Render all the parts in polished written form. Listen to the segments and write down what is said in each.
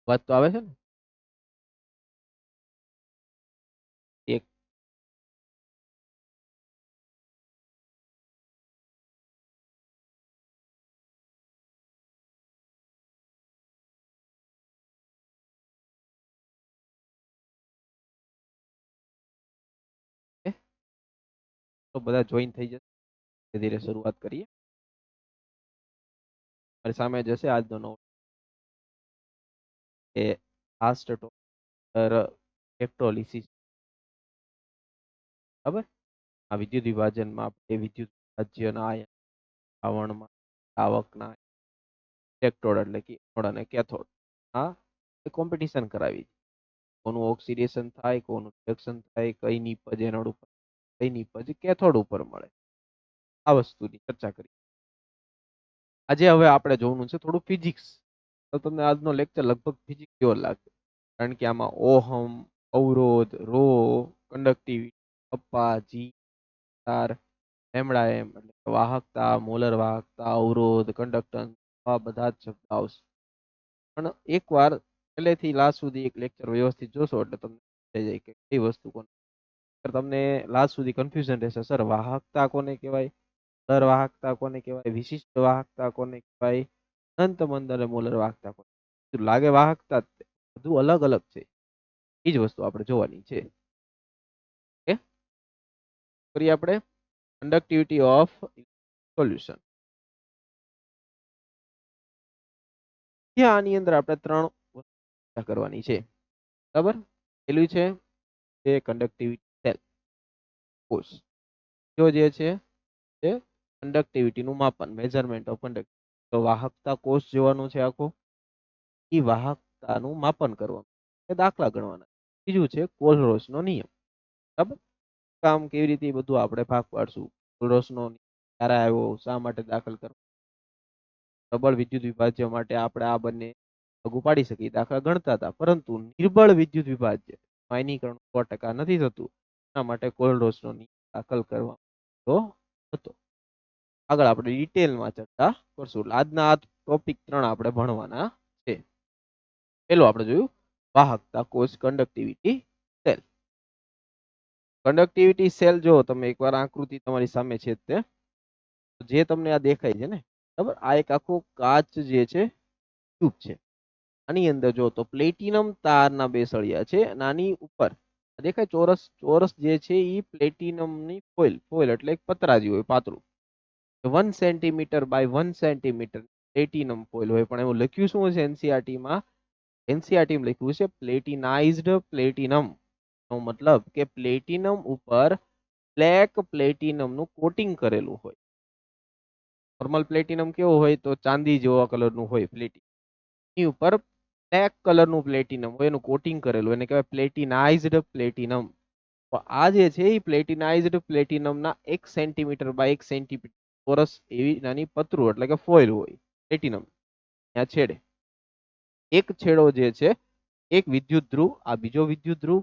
વાત તો આવે છે ને? એક તો બધા જોઈન થઈ જશે. ધીરે ધીરે શરૂઆત કરીએ. મારી સામે જશે આજનો નવો એ લાસ્ટ ઇલેક્ટ્રોલિસિસ. બરાબર. આ વિદ્યુત વિભાજનમાં આપણે વિદ્યુત વિભાજ્યના આયન દ્રાવણમાં આવકના ઇલેક્ટ્રોડ એટલે કે એનોડ અને કેથોડ આ કોમ્પિટિશન કરાવી. કોનું ઓક્સિડેશન થાય, કોનું રિડક્શન થાય, કઈ નિપજ એનોડ ઉપર, કઈ નિપજ કેથોડ ઉપર મળે. આ વસ્તુની ચર્ચા કરી. આજે હવે આપણે જોવાનું છે થોડું ફિઝિક્સ. તો તમને આજનો લેક્ચર લગભગ ફિઝિક્સ જેવો લાગે, કારણ કે આમાં ઓહમ, અવરોધ, રો, કંડક્ટિવિટી, અપ્પા, જી, તાર, લેમડા એમ એટલે કે વાહકતા, મોલર વાહકતા, અવરોધ, કંડક્ટન્સ, આ બધા જ શબ્દ આવશે. પણ એકવાર પહેલેથી લાસ્ટ સુધી એક લેક્ચર વ્યવસ્થિત જોશો એટલે તમને થઈ જાય કે કઈ વસ્તુ કોને. તમને લાસ્ટ સુધી કન્ફ્યુઝન રહેશે, સર વાહકતા કોને કહેવાય, દર વાહકતા કોને કહેવાય, વિશિષ્ટ વાહકતા કોને કહેવાય, અનંત મંદ અને મોલર વાહકતા કોને લાગે. વાહકતા બધું અલગ અલગ છે. એ જ વસ્તુ આપણે જોવાની છે. ઓકે, કરીએ આપણે કંડક્ટિવિટી ઓફ સોલ્યુશન. આની અંદર આપણે ત્રણ વસ્તુ કરવાની છે. બરાબર. પેલું છે એ કંડક્ટિવિટી સેલ કોષ. જો જે છે એ કંડક્ટિવિટી નું માપન, મેઝરમેન્ટ ઓફ કંડક્ટિવિટી. તો વાહકતા કોષ જોવાનું છે આખો, એ વાહકતાનું માપન કરવાનું, એ દાખલા ગણવાના. બીજું છે કોલરોસ નો નિયમ. બરાબર. કામ કેવી રીતે બધું આપણે ભાગ પાડશું. કોલરોસ નો ક્યારે આવ્યો, શા માટે દાખલ કરો, પ્રબળ વિદ્યુત વિભાજ્ય માટે આપણે આ બંને લાગુ પાડી શકીએ, દાખલા ગણતા હતા. પરંતુ નિર્બળ વિદ્યુત વિભાજ્ય આયનીકરણ 100% નથી થતું, એના માટે કોલરોસ નો નિયમ દાખલ કરવામાં હતો. આગળ આપણે ડિટેલમાં ચર્ચા કરશું. આજના આ ટોપિક 3 આપણે ભણવાના છે. પેલું આપણે જોયું વાહકતા કોષ, કંડક્ટિવિટી સેલ. કંડક્ટિવિટી સેલ જો તમે એકવાર આકૃતિ તમારી સામે છે તે જે તમને આ દેખાય છે ને, બરાબર, આ એક આખો કાચ જે છે ટ્યુબ છે. આની અંદર જો તો પ્લેટિનમ તારના બે સળિયા છે. નાની ઉપર દેખાય ચોરસ, ચોરસ જે છે એ પ્લેટિનમ ની ફોઇલ, ફોઇલ એટલે એક પતરા જેવું હોય પાતળું, 1 centimetre by 1 centimetre platinum foil હોય. પણ એવું લખ્યું શું છે એનસીઆરટી માં? એનસીઆરટી માં લખ્યું છે પ્લેટિનાઇઝ્ડ પ્લેટિનમ. નો મતલબ કે પ્લેટિનમ ઉપર બ્લેક પ્લેટિનમ નું કોટિંગ કરેલું હોય. નોર્મલ પ્લેટિનમ કેવું હોય તો ચાંદી જેવા કલરનું હોય પ્લેટિનમ, એની ઉપર બ્લેક કલરનું પ્લેટિનમ હોય, એનું કોટિંગ કરેલું હોય, એને કહેવાય પ્લેટિનાઇઝ્ડ પ્લેટિનમ. તો આ જે છે એ પ્લેટિનાઇઝ્ડ પ્લેટિનમના 1 સેન્ટીમીટર બાય 1 સેન્ટીમીટર ચોરસ એવી નાની પતરું એટલે કે ફોઇલ હોય પ્લેટિનમ. ત્યાં છેડે એક છેડો જે છે એક વિદ્યુત ધ્રુવ, આ બીજો વિદ્યુત ધ્રુવ,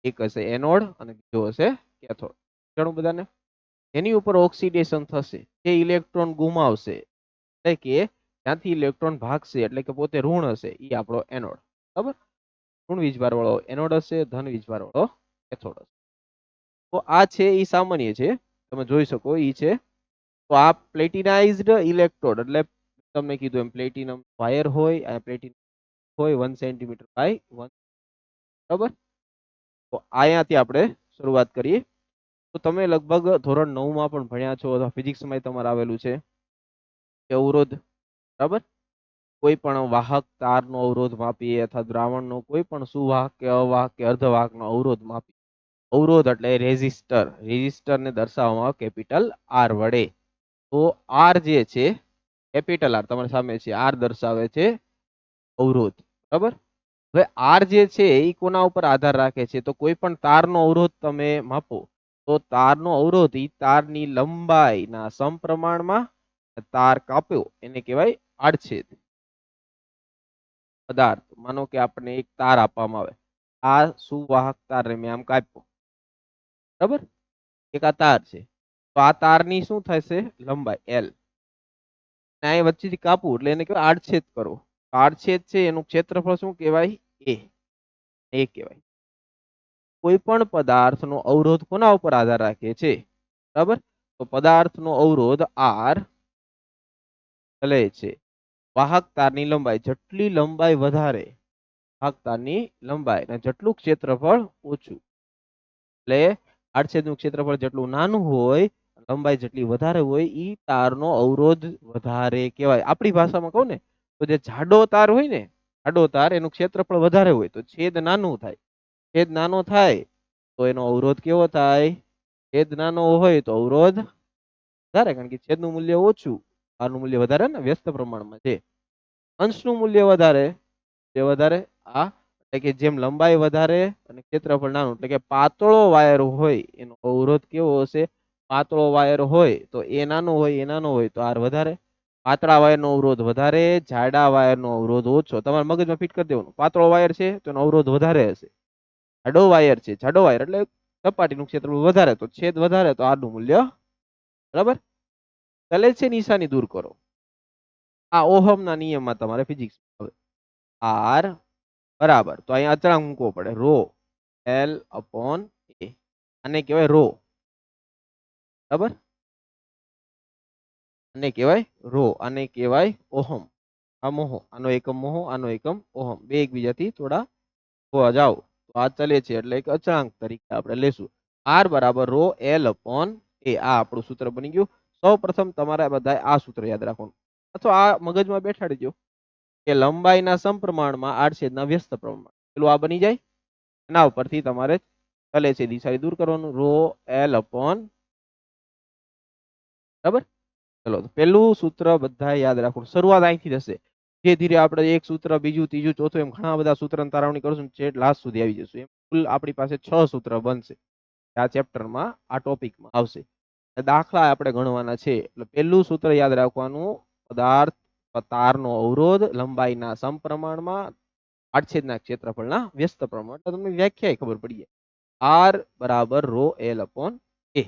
એક હશે એનોડ અને બીજો હશે કેથોડ. ઘણું બધાને એની ઉપર ઓક્સિડેશન થશે, જે ઇલેક્ટ્રોન ગુમાવશે એટલે કે ત્યાંથી ઇલેક્ટ્રોન ભાગશે એટલે કે પોતે ઋણ હશે, એ આપણો એનોડ. બરાબર. ઋણ વીજભાર વાળો એનોડ હશે, ધન વીજભાર વાળો કેથોડ હશે. તો આ છે એ સામાન્ય છે, તમે જોઈ શકો એ છે. તો આ પ્લેટિનાઇઝ્ડ ઇલેક્ટ્રોડ એટલે તમને કીધું એમ પ્લેટિનમ વાયર હોય, આ પ્લેટિનમ હોય 1 સેન્ટીમીટર બાય 1. બરાબર. તો અહીંયાથી આપણે શરૂઆત કરીએ. તો તમે લગભગ ધોરણ 9 માં પણ ભણ્યા છો, અથવા ફિઝિક્સમાં તમારે આવેલું છે અવરોધ. બરાબર. કોઈ પણ વાહક તારનો અવરોધ માપીએ અથવા દ્રાવણનો કોઈ પણ સુવાહક કે અવાહક કે અર્ધવાહક નો અવરોધ માપીએ. અવરોધ એટલે રેઝિસ્ટર, રેઝિસ્ટર ને દર્શાવવામાં આવે કેપિટલ આર વડે. તો આર જે છે કેપિટલ આર તમારી સામે છે, આર દર્શાવે છે અવરોધ. બરાબર. હવે આર જે છે એ કોના ઉપર આધાર રાખે છે? તો કોઈ પણ તારનો અવરોધ તમે માપો તો તારનો અવરોધ ઈ તારની લંબાઈના સમપ્રમાણમાં તાર કાપ્યો એને કહેવાય આડછેદ. પદાર્થ માનો કે આપણે એક તાર આપવામાં આવે, આ સુવાહક તાર મેં આમ કાપ્યો, બરાબર, એક આ તાર છે. તો આ તારની શું થશે લંબાઈ એલ, અહીં વચ્ચેથી કાપવું એટલે એને કહેવાય આડછેદ કરો. આડછેદ છે એનું ક્ષેત્રફળ શું કહેવાય? એ કહેવાય. કોઈ પણ પદાર્થનો અવરોધ કોના ઉપર આધાર રાખે છે? બરાબર, તો પદાર્થનો અવરોધ આર ચલે છે વાહક તારની લંબાઈ. જેટલી લંબાઈ વધારે વાહક તારની લંબાઈ અને જેટલું ક્ષેત્રફળ ઓછું, એટલે આડછેદનું ક્ષેત્રફળ જેટલું નાનું હોય, લંબાઈ જેટલી વધારે હોય, ઈ તારનો અવરોધ વધારે કહેવાય. આપણી ભાષામાં કહું ને તો જે જાડો તાર હોય ને, જાડો તાર એનું ક્ષેત્રફળ વધારે હોય તો છેદ નાનું થાય. છેદ નાનો થાય તો એનો અવરોધ કેવો થાય? છેદ નાનો હોય તો અવરોધ વધારે, કારણ કે છેદનું મૂલ્ય ઓછું, આરનું મૂલ્ય વધારે ને વ્યસ્ત પ્રમાણમાં છે. અંશનું મૂલ્ય વધારે, તે વધારે આ, એટલે કે જેમ લંબાઈ વધારે અને ક્ષેત્રફળ નાનું, એટલે કે પાતળો વાયર હોય એનો અવરોધ કેવો હશે? પાતળો વાયર હોય તો એ નાનો હોય, એ નાનો હોય તો આર વધારે. પાતળા વાયરનો અવરોધ વધારે, જાડા વાયરનો અવરોધ ઓછો. તમારા મગજમાં ફિટ કરી દેવાનું. પાતળો વાયર છે તો એનો અવરોધ વધારે હશે. જાડો વાયર છે, જાડો વાયર એટલે સપાટીનું ક્ષેત્રફળ વધારે, તો છેદ વધારે તો આરનું મૂલ્ય. બરાબર, ચલે છે નિશાની દૂર કરો. આ ઓહમના નિયમમાં તમારે ફિઝિક્સ આર બરાબર, તો અહીંયા અચળાંક મૂકવો પડે, રો એલ અપોન એ. આને કહેવાય રો. બરાબર, આને કહેવાય રો, આને કહેવાય ઓહમ. આ મોહો, આનો એકમ મોહો, આનો એકમ ઓહમ. બે એકબીજાથી થોડા હોવા જાવ તો આ ચલે છે એટલે એક અચળાંક તરીકે આપણે લેશું. આર બરાબર રો એલ અપોન એ. આ આપણું સૂત્ર બની ગયું. સૌ પ્રથમ તમારે બધા આ સૂત્ર યાદ રાખવાનું, અથવા આ મગજમાં બેઠાડી દો કે લંબાઈના સમપ્રમાણમાં આડછેદના વ્યસ્ત પ્રમાણ. પેલું આ બની જાય. એના ઉપરથી તમારે ચલે છે દિશાએ દૂર કરવાનું, રો એલ અપોન. બરાબર, ચલો પેલું સૂત્ર બધા યાદ રાખવાનું. શરૂઆત અહીંથી થશે. ધીરે ધીરે આપણે એક સૂત્ર, બીજું, ત્રીજું, ચોથું, એમ ઘણા બધા સૂત્ર તારવણી કરશું, છેક લાસ્ટ સુધી આવી જશું. એમ કુલ આપણી પાસે 6 સૂત્ર બનશે આ ચેપ્ટરમાં, આ ટોપિકમાં આવશે. દાખલા આપણે ગણવાના છે. એટલે પેલું સૂત્ર યાદ રાખવાનું, પદાર્થ તારનો અવરોધ લંબાઈના સમપ્રમાણમાં આડછેદના ક્ષેત્રફળના વ્યસ્ત પ્રમાણ. તો તમને વ્યાખ્યા ખબર પડી જાય. આર બરાબર રો એલ અપોન એ.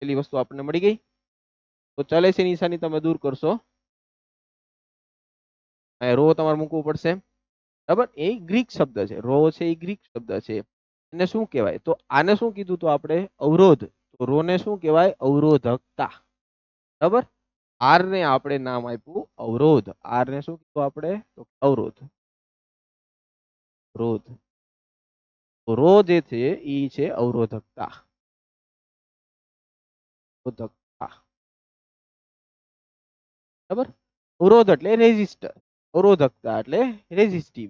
પેલી વસ્તુ આપણને મળી ગઈ. તો ચલે છે નિશાની તમે દૂર કરશો, રો તમારે મૂકવું પડશે. બરાબર, એ ગ્રીક શબ્દ છે. રો છે એ ગ્રીક શબ્દ છે. એને શું કહેવાય? તો આને શું કીધું? તો આપણે અવરોધ. તો રો ને શું કહેવાય? અવરોધકતા. બરાબર, આર ને આપણે નામ આપ્યું અવરોધ. આર ને શું કીધું આપણે? તો અવરોધ. રોધ, રો જે છે એ છે અવરોધકતા. અવરોધકતા. બરાબર, અવરોધ એટલે રેઝિસ્ટર, અવરોધકતા એટલે રેઝિસ્ટિવ.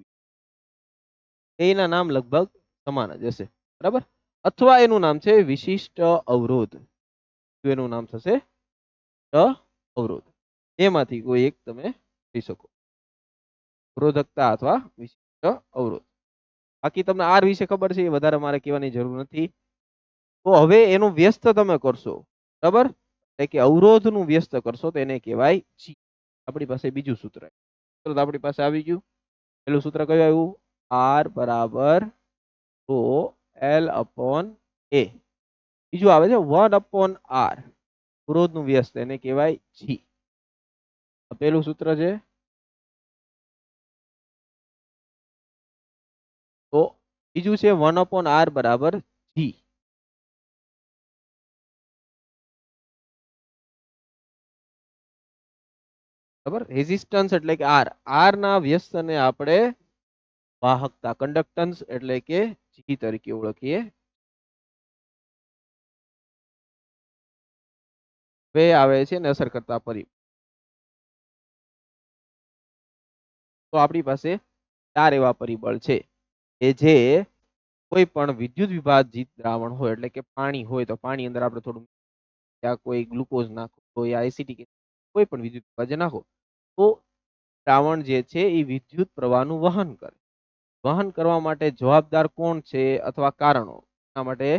એના નામ લગભગ સમાન જ હશે. બરાબર, અથવા એનું નામ છે વિશિષ્ટ અવરોધ. એનું નામ થશે અવરોધ. એમાંથી કોઈ એક તમે કહી શકો, અવરોધકતા અથવા વિશિષ્ટ અવરોધ. બાકી તમને આર વિશે ખબર છે, એ વધારે મારે કહેવાની જરૂર નથી. તો હવે એનું વ્યસ્ત તમે કરશો, બરાબર, એટલે કે અવરોધનું વ્યસ્ત કરશો તો એને કહેવાય જી. આપણી પાસે બીજું સૂત્ર, આપણી પાસે આવી ગયું. પેલું સૂત્ર કયું આવ્યું? આર બરાબર રો એલ અપોન એ. બીજું આવે છે 1 અપોન આર, અવરોધનું વ્યસ્ત, એને કહેવાય જી. પેલું સૂત્ર છે. તો બીજું છે 1 અપોન આર બરાબર જી. બરાબર, રેઝિસ્ટન્સ એટલે કે આર. આર ના વ્યસ્તને આપણે વાહકતા, કંડક્ટન્સ એટલે કે જી તરીકે ઓળખીએ. હવે આવે છે ને અસર કરતા પરિબળ. તો આપણી પાસે 4 એવા પરિબળ છે કે જે કોઈ પણ વિદ્યુત વિભાજિત દ્રાવણ હોય, એટલે કે પાણી હોય તો પાણી અંદર આપણે થોડું કોઈ ગ્લુકોઝ નાખો, કોઈ એસિટિક, કોઈ પણ વિદ્યુત વિભાજન નાખો તો દ્રાવણ જે છે એ વિદ્યુત પ્રવાહનું વહન કરે. વહન કરવા માટે જવાબદાર કોણ છે અથવા કારણો? એના માટે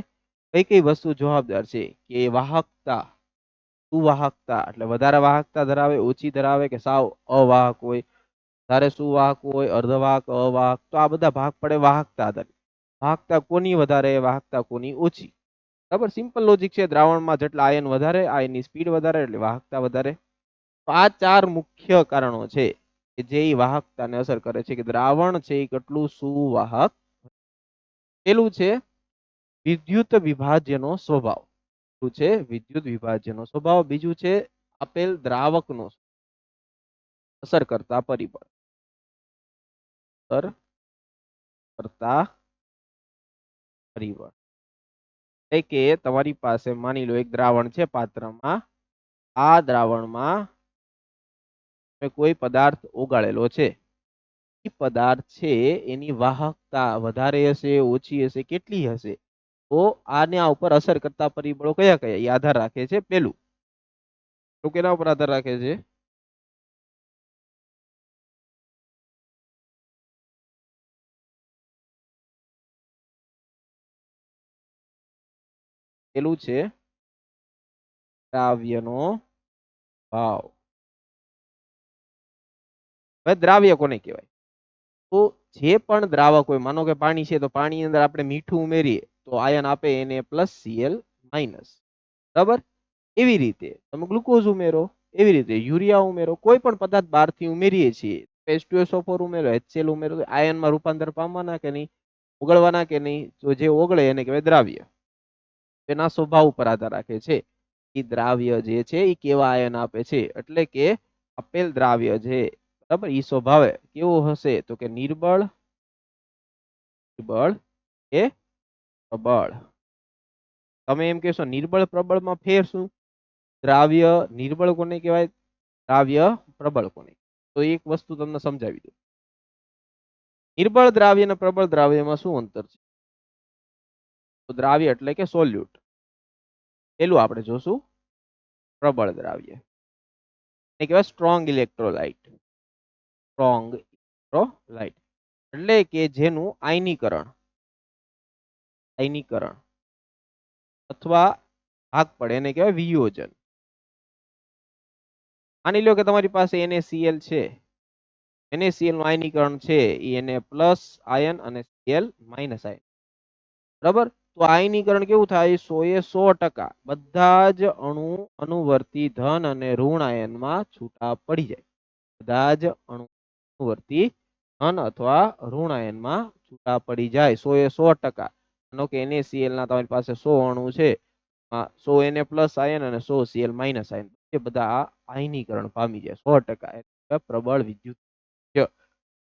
કઈ કઈ વસ્તુ જવાબદાર છે? કે વાહકતા, સુવાહકતા એટલે વધારે વાહકતા ધરાવે, ઓછી ધરાવે, કે સાવ અવાહક હોય, વધારે સુવાહક હોય, અર્ધવાહક, અવાહક. તો આ બધા ભાગ પડે વાહકતા આધારિત. વાહકતા કોની વધારે, વાહકતા કોની ઓછી. બરાબર, સિમ્પલ લોજિક છે. દ્રાવણમાં જેટલા આયન વધારે, આયનની સ્પીડ વધારે એટલે વાહકતા વધારે. તો આ 4 મુખ્ય કારણો છે. કે જે ઈ વાહકતાને અસર કરે છે કે દ્રાવણ છે એ કેટલું સુવાહક. પેલું છે વિદ્યુત વિભાજ્યનો સ્વભાવ. શું છે? વિદ્યુત વિભાજ્યનો સ્વભાવ. બીજું છે આપેલ દ્રાવકનો અસર કરતા પરિબળ. અસર કરતા પરિબળ એટલે કે તમારી પાસે માની લો એક દ્રાવણ છે પાત્રમાં. આ દ્રાવણમાં કોઈ પદાર્થ ઓગાળેલો છે. એ પદાર્થ છે એની વાહકતા વધારે હશે, ઓછી હશે, કેટલી હશે, તો આના ઉપર અસર કરતા પરિબળો કયા કયા એ આધાર રાખે છે. પેલું તો કેના ઉપર આધાર રાખે છે? પેલું છે દ્રાવ્યનો ભાવ. હવે દ્રાવ્ય કોને કહેવાય? તો જે પણ દ્રાવક હોય, માનો કે પાણી છે તો પાણી અંદર આપણે મીઠું ઉમેરીએ તો આયન આપે Na+Cl-. બરાબર? એવી રીતે તમે ગ્લુકોઝ ઉમેરો, એવી રીતે યુરિયા ઉમેરો, કોઈ પણ પદાર્થ બહારથી ઉમેરીએ છીએ, H2SO4 ઉમેરો, HCl ઉમેરો, આયનમાં રૂપાંતર પામવાના કે નહીં, ઓગળવાના કે નહીં? તો જે ઓગળે એને કહેવાય દ્રાવ્ય. તેના સ્વભાવ ઉપર આધાર રાખે છે એ દ્રાવ્ય જે છે એ કેવા આયન આપે છે. એટલે કે આપેલ દ્રાવ્ય છે બરાબર એ સ્વભાવે કેવો હશે? તો કે નિર્બળ, નિર્બળ કે પ્રબળ. તમે એમ કહેશો નિર્બળ પ્રબળમાં ફેર શું? દ્રાવ્ય નિર્બળ કોને કહેવાય? દ્રાવ્ય પ્રબળ કોને? તો એક વસ્તુ તમને સમજાવી દઉં. નિર્બળ દ્રાવ્ય અને પ્રબળ દ્રાવ્યમાં શું અંતર છે? તો દ્રાવ્ય એટલે કે સોલ્યુટ. પેલું આપણે જોશું પ્રબળ દ્રાવ્ય. એ કહેવાય સ્ટ્રોંગ ઇલેક્ટ્રોલાઇટ. સ્ટ્રોંગ ઇલેક્ટ્રોલાઇટ એટલે કે જેનું આયનીકરણ આયનીકરણ અથવા ભાગ પડે એને કહેવાય વિયોજન. માની લો કે તમારી પાસે NaCl છે. NaCl નું આયનીકરણ છે એ Na+ આયન અને Cl- આયન. બરાબર? તો આયનીકરણ કેવું થાય? 100% બધા જ અણુ અનુવર્તી ધન અને ઋણ આયનમાં છૂટા પડી જાય. બધા જ અણુ અનુવર્તી ધન અથવા ઋણ આયનમાં છૂટા પડી જાય 100%. માનો કે NaCl ના તમારી પાસે 100 અણુ છે, 100 Na+ આયન અને 100 Cl- આયન, એ બધા આયનીકરણ પામી જાય 100%. પ્રબળ વિદ્યુત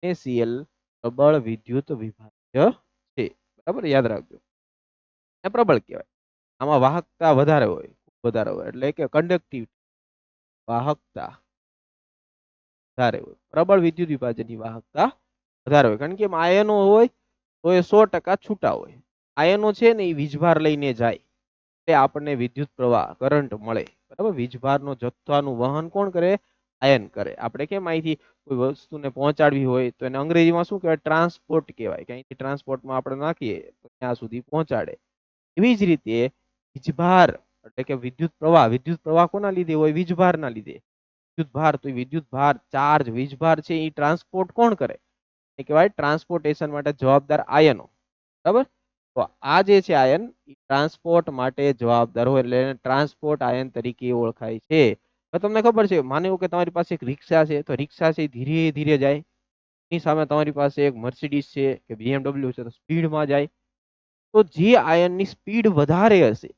NaCl પ્રબળ વિદ્યુત વિભાજ્ય છે. બરાબર? યાદ રાખજો. એ પ્રબળ કહેવાય. આમાં વાહકતા વધારે હોય, વધારે હોય એટલે કે કંડક્ટિવ વાહકતા વધારે હોય. પ્રબળ વિદ્યુત વિભાજનની વાહકતા વધારે હોય, કારણ કે એમાં આયનો હોય તો એ 100% છૂટા હોય. આયનો છે ને એ વીજભાર લઈને જાય એટલે આપણને વિદ્યુત પ્રવાહ કરંટ મળે. બરાબર? વીજભારનો જથ્થાનું વહન કોણ કરે? આયન કરે. આપણે કેમ અહીંથી કોઈ વસ્તુને પહોંચાડવી હોય તો એને અંગ્રેજીમાં શું કહેવાય? ટ્રાન્સપોર્ટ કહેવાય. કે અહીંથી ટ્રાન્સપોર્ટમાં આપણે નાખીએ તો ત્યાં સુધી પહોંચાડે. એવી જ રીતે વીજભાર એટલે કે વિદ્યુત પ્રવાહ કોના લીધે હોય? વીજભારના લીધે. વિદ્યુત ભાર, તો વિદ્યુત ભાર, ચાર્જ, વીજભાર છે એ ટ્રાન્સપોર્ટ કોણ કરે? એ કહેવાય ટ્રાન્સપોર્ટેશન માટે જવાબદાર આયનો. બરાબર? તો આ જે છે આયન એ ટ્રાન્સપોર્ટ માટે જવાબદાર હોય એટલે એને ટ્રાન્સપોર્ટ આયન તરીકે ઓળખાય છે. હવે તમને ખબર છે, માનો કે તમારી પાસે એક રિક્ષા છે, તો રિક્ષા છે ધીરે ધીરે જાય. એની સામે તમારી પાસે એક મર્સિડીઝ છે કે BMW છે તો સ્પીડમાં જાય. તો જે આયનની સ્પીડ વધારે હશે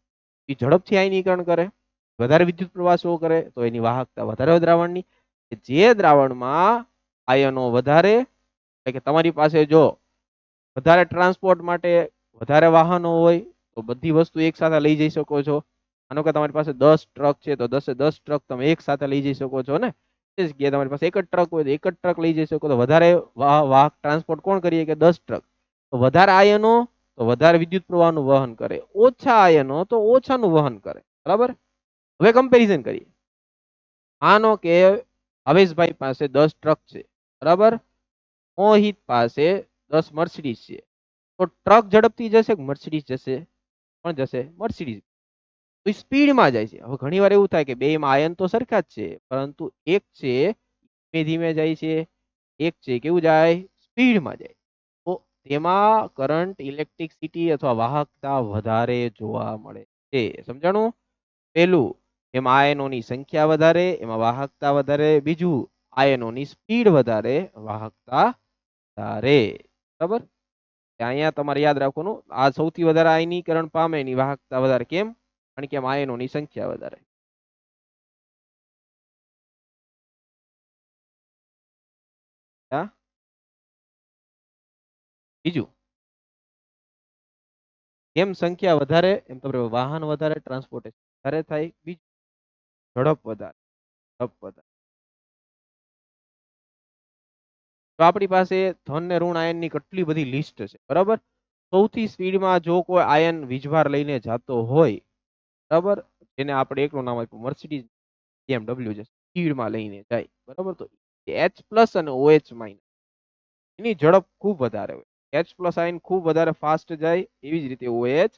એ ઝડપથી આયનીકરણ કરે, વધારે વિદ્યુત પ્રવાહ શો કરે, તો એની વાહકતા વધારે હોય દ્રાવણની. જે દ્રાવણમાં આયનો વધારે એટલે કે તમારી પાસે જો વધારે ટ્રાન્સપોર્ટ માટે વધારે વાહનો હોય તો બધી વસ્તુ એક સાથે લઈ જઈ શકો છો. માનો કે તમારી પાસે 10 ટ્રક છે તો 10 ટ્રક તમે એક સાથે લઈ જઈ શકો છો ને. એ જગ્યાએ તમારી પાસે એક જ ટ્રક હોય તો એક જ ટ્રક લઈ જઈ શકો. તો વધારે વાહક ટ્રાન્સપોર્ટ કોણ કરીએ? કે 10 ટ્રક. તો વધારે આયનો તો વધારે વિદ્યુત પ્રવાહનું વહન કરે, ઓછા આયનો તો ઓછાનું વહન કરે. બરાબર? હવે કમ્પેરિઝન કરીએ. માનો કે હવેશભાઈ પાસે 10 ટ્રક છે. બરાબર? મોહિત પાસે 10 મર્સિડીઝ છે. તો ટ્રક ઝડપથી જશે કે મર્સિડીઝ જશે? કોણ જશે? મર્સિડીઝ. તો સ્પીડમાં જાય છે. હવે ઘણી વાર એવું થાય કે બેમાં આયન તો સરખા જ છે, પરંતુ એક છે ધીમે ધીમે જાય છે, એક છે કેવું જાય? સ્પીડમાં જાય. તો તેમાં કરંટ, ઇલેક્ટ્રિસિટી અથવા વાહકતા વધારે જોવા મળે છે. સમજાણું? પેલું, એમાં આયનોની સંખ્યા વધારે, એમાં વાહકતા વધારે. બીજું, આયનોની સ્પીડ વધારે, વાહકતા વધારે. બરાબર? અહીંયા તમારે યાદ રાખવાનું, આ સૌથી વધારે આયનીકરણ પામે એની વાહકતા વધારે. કેમ? કારણ કે આયનોની સંખ્યા વધારે. બીજું, જેમ સંખ્યા વધારે એમ તમારે વાહન વધારે, ટ્રાન્સપોર્ટેશન વધારે થાય. બીજું, ઝડપ વધારે, ઝડપ વધારે. તો આપણી પાસે ધન ને ઋણ આયનની કેટલી બધી લિસ્ટ છે. બરાબર? સૌથી સ્પીડમાં જો કોઈ આયન વીજભાર લઈને જતો હોય, બરાબર, જેને આપણે એકનું નામ આપ્યું મર્સિડીઝ BMW છે, સ્પીડમાં લઈને જાય, બરાબર, તો H પ્લસ અને OH માઇનસ એની ઝડપ ખૂબ વધારે હોય. H પ્લસ આયન ખૂબ વધારે ફાસ્ટ જાય, એવી જ રીતે OH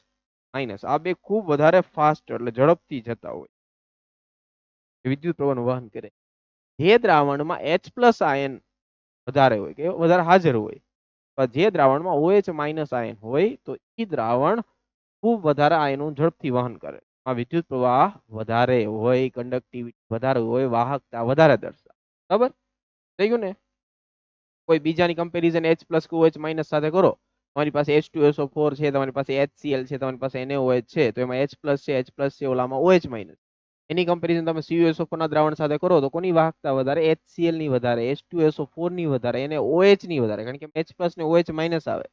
માઇનસ આ બે ખૂબ વધારે ફાસ્ટ એટલે ઝડપથી જતા હોય, વિદ્યુત પ્રવાહનું વહન કરે. જે દ્રાવણમાં H પ્લસ આયન વધારે હોય કે વધારે હાજર હોય, જે દ્રાવણમાં OH માઇનસ આયન હોય, તો એ દ્રાવણ ખૂબ વધારે આયનનું ઝડપથી વહન કરે. આ વિદ્યુત પ્રવાહ વધારે હોય, કંડક્ટિવિટી વધારે હોય, વાહકતા વધારે દર્શાવે. બરાબર? થઈ ગયું ને? કોઈ બીજાની કમ્પેરિઝન H પ્લસ કે OH માઇનસ સાથે કરો, તમારી પાસે H2SO4 છે, તમારી પાસે HCl છે, તમારી પાસે NaOH છે, તો એમાં H પ્લસ છે, H પ્લસ છે, ઓલામાં OH માઇનસ. એની કમ્પેરિઝન તમે CuSO4 ના દ્રાવણ સાથે કરો તો કોની વાહકતા વધારે? HCl ની વધારે, H2SO4 ની વધારે, એને OH ની વધારે, કારણ કે H પ્લસ ને OH માઇનસ આવે.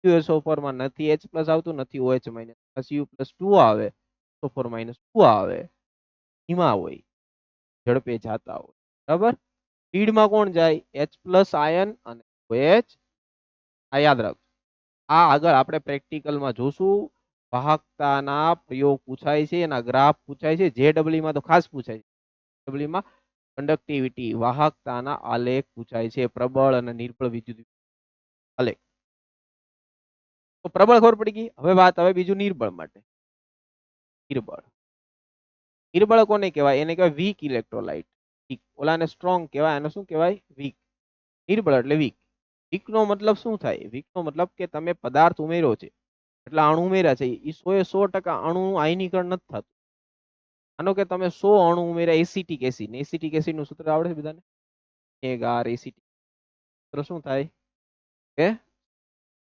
CuSO4 માં નથી H પ્લસ આવતું, નથી OH માઇનસ, Cu પ્લસ 2 આવે, SO4 માઇનસ 2 આવે. એમાં હોય, ઝડપે જાતા હોય. બરાબર? સ્પીડમાં કોણ જાય? H પ્લસ આયન અને OH. આ યાદ રાખો. આ આગળ આપણે પ્રેક્ટિકલમાં જોશું. વાહકતાના પ્રયોગ પૂછાય છે, એના ગ્રાફ પૂછાય છે. JEE માં તો ખાસ પૂછાય છે. JEE માં કંડક્ટિવિટી, વાહકતાના આલેખ પૂછાય છે, પ્રબળ અને નિર્બળ વિદ્યુત આલેખ. તો પ્રબળ ખબર પડી ગઈ. હવે વાત આવે બીજું નિર્બળ માટે. નિર્બળ, નિર્બળ કોને કહેવાય? એને કહેવાય વીક ઇલેક્ટ્રોલાઇટ. ઓલાને સ્ટ્રોંગ કહેવાય, એને શું કહેવાય? વીક. નિર્બળ એટલે વીક. વીક નો મતલબ શું થાય? વીક નો મતલબ કે તમે પદાર્થ ઉમેર્યો છે, એટલા અણુ ઉમેર્યા છે, એ 100% અણુનું આયનીકરણ નથી થતું. માનો કે તમે 100 અણુ ઉમેર્યા એસિટિક એસિડ, એસિટિક એસિડ નું સૂત્ર આવડે છે બધાને? એગાર એસિટિક સૂત્ર શું થાય? કે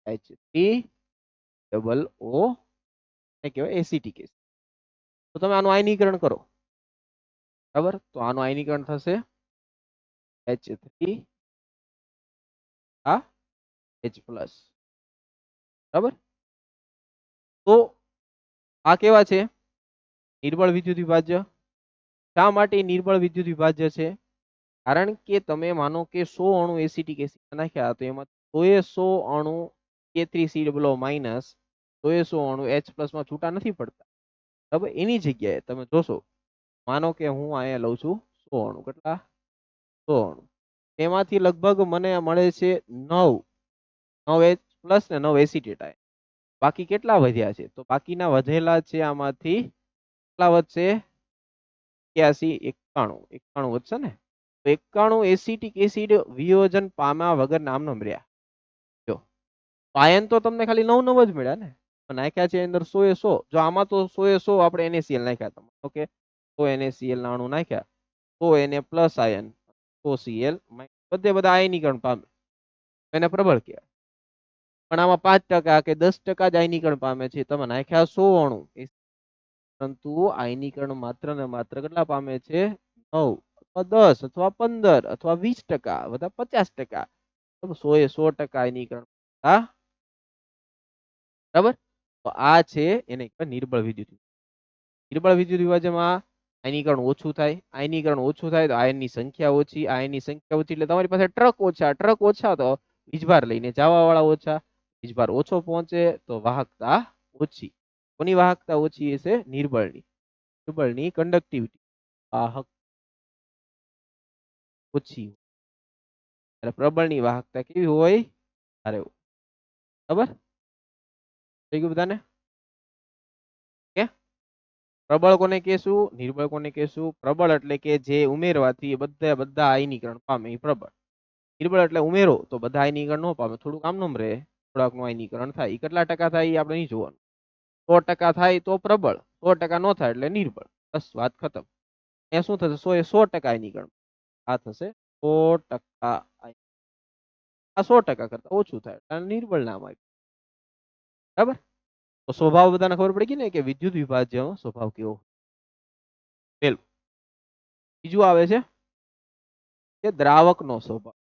H3O એ કહેવાય એસિટિક એસિડ. તો તમે આનું આયનીકરણ કરો, બરાબર, તો આનું આયનીકરણ થશે H3 H પ્લસ. બરાબર? તો આ કેવા છે? નિર્બળ વિદ્યુત વિભાજ્ય. શા માટે નિર્બળ વિદ્યુત વિભાજ્ય છે? કારણ કે તમે માનો કે 100 અણુ એસિટિક એસિડ નાખ્યા, તો એમાં 100 અણુ K3COO માઇનસ 100 અણુ H પ્લસ માં છૂટા નથી પડતા. બરાબર? એની જગ્યાએ તમે જોશો, માનો કે હું અહીંયા લઉં છું 100 અણુ. કેટલા? 100 અણુ. એમાંથી લગભગ મને મળે છે 9 H પ્લસ ને 9 એસિટેટ આયન. બાકી કેટલા વધ્યા છે? તો બાકીના વધેલા છે આમાંથી કેટલા વધશે? 81, 91 વધશે ને? તો 91 એસિટિક એસિડ વિયોજન પામ્યા વગર નામનો રહ્યા. જો આયન તો તમને ખાલી 9 જ મળ્યા ને, નાખ્યા છે અંદર 100 એ 100. જો આમાં તો 100 એ 100 આપણે NaCl નાખ્યા હતા. ઓકે, 100 NaCl ના અણુ નાખ્યા, 100 Na પ્લસ આયન, 100 Cl, બધે બધા આયનીકરણ પામે, એને પ્રબળ કહેવાય. પણ આમાં 5% કે 10% જ આયનીકરણ પામે છે. તમે નાખ્યા 100 અણુ, પરંતુ આયનીકરણ માત્ર ને માત્ર કેટલા પામે છે? 9 અથવા 10 અથવા 15 અથવા 20%, બધા 50%. 100 એ 100% આયનીકરણ. હા, બરાબર. તો આ છે એને કહેવાય નિર્બળ વિદ્યુત. નિર્બળ વિદ્યુત વિભાજનમાં આયનીકરણ ઓછું થાય. આયનીકરણ ઓછું થાય તો આયનની સંખ્યા ઓછી. આયનની સંખ્યા ઓછી એટલે તમારી પાસે ટ્રક ઓછા. ટ્રક ઓછા તો વીજભાર લઈને જવા વાળા ઓછા. વીજભાર ઓછો પહોંચે તો વાહકતા ઓછી. કોની વાહકતા ઓછી હશે? નિર્બળની. નિર્બળની કંડક્ટિવિટી, વાહક ઓછી. અને પ્રબળની વાહકતા કેવી હોય? ભારે હોય. બરાબર? થઈ ગયું બધાને? કે પ્રબળ કોને કહેશું? નિર્બળ કોને કહેશું? પ્રબળ એટલે કે જે ઉમેરવાથી બધા આયનીકરણ પામે એ પ્રબળ. નિર્બળ એટલે ઉમેરો તો બધા આયનીકરણ ન પામે, થોડુંક આમનું રહે, થોડાક નું આયનીકરણ થાય. એ કેટલા ટકા થાય એ આપણે નહીં જોવાનું. 100% થાય તો પ્રબળ, 100% ન થાય એટલે નિર્બળ. બસ વાત ખતમ. એ શું થશે? 100 એ 100% આયનીકરણ. આ થશે 100% આ 100% કરતા ઓછું થાય એટલે નિર્બળ નામ આપ્યું. બરાબર. તો સ્વભાવ બધાને ખબર પડી ગઈ ને કે વિદ્યુત વિભાજ્ય સ્વભાવ કેવો. પેલું. બીજું આવે છે કે દ્રાવકનો સ્વભાવ.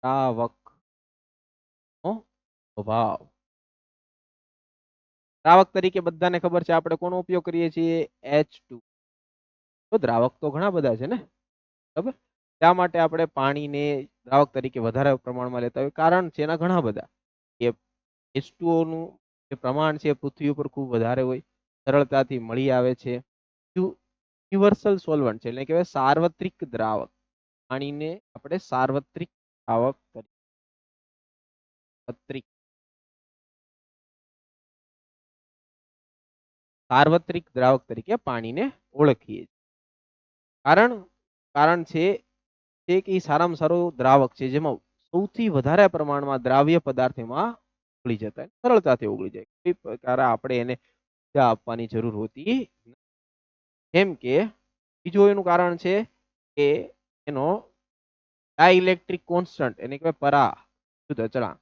દ્રાવકનો સ્વભાવ. દ્રાવક તરીકે બધાને ખબર છે આપણે કોનો ઉપયોગ કરીએ છીએ? H2. તો દ્રાવક તો ઘણા બધા છે ને, બરાબર. શા માટે આપણે પાણીને દ્રાવક તરીકે વધારે પ્રમાણમાં લેતા હોય? કારણ છે એના ઘણા બધા. કે H2O નું જે પ્રમાણ છે પૃથ્વી ઉપર ખૂબ વધારે હોય, સરળતાથી મળી આવે છે. યુનિવર્સલ સોલ્વન્ટ છે એટલે કહેવાય સાર્વત્રિક દ્રાવક. પાણીને આપણે સાર્વત્રિક દ્રાવક સાર્વત્રિક દ્રાવક તરીકે પાણીને ઓળખીએ છીએ. કારણ છે કે એ સારામાં સારું દ્રાવક છે જેમાં સૌથી વધારે પ્રમાણમાં દ્રાવ્ય પદાર્થ એમાં ઓગળી જતા સરળતાથી ઓગળી જાય. કોઈ પ્રકારે આપણે એને ઊર્જા આપવાની જરૂર હોતી. જેમ કે બીજું એનું કારણ છે કે એનો ડાઇલેક્ટ્રિક કોન્સ્ટન્ટ એને કહેવાય પરા શુદ્ધ અચળાંક.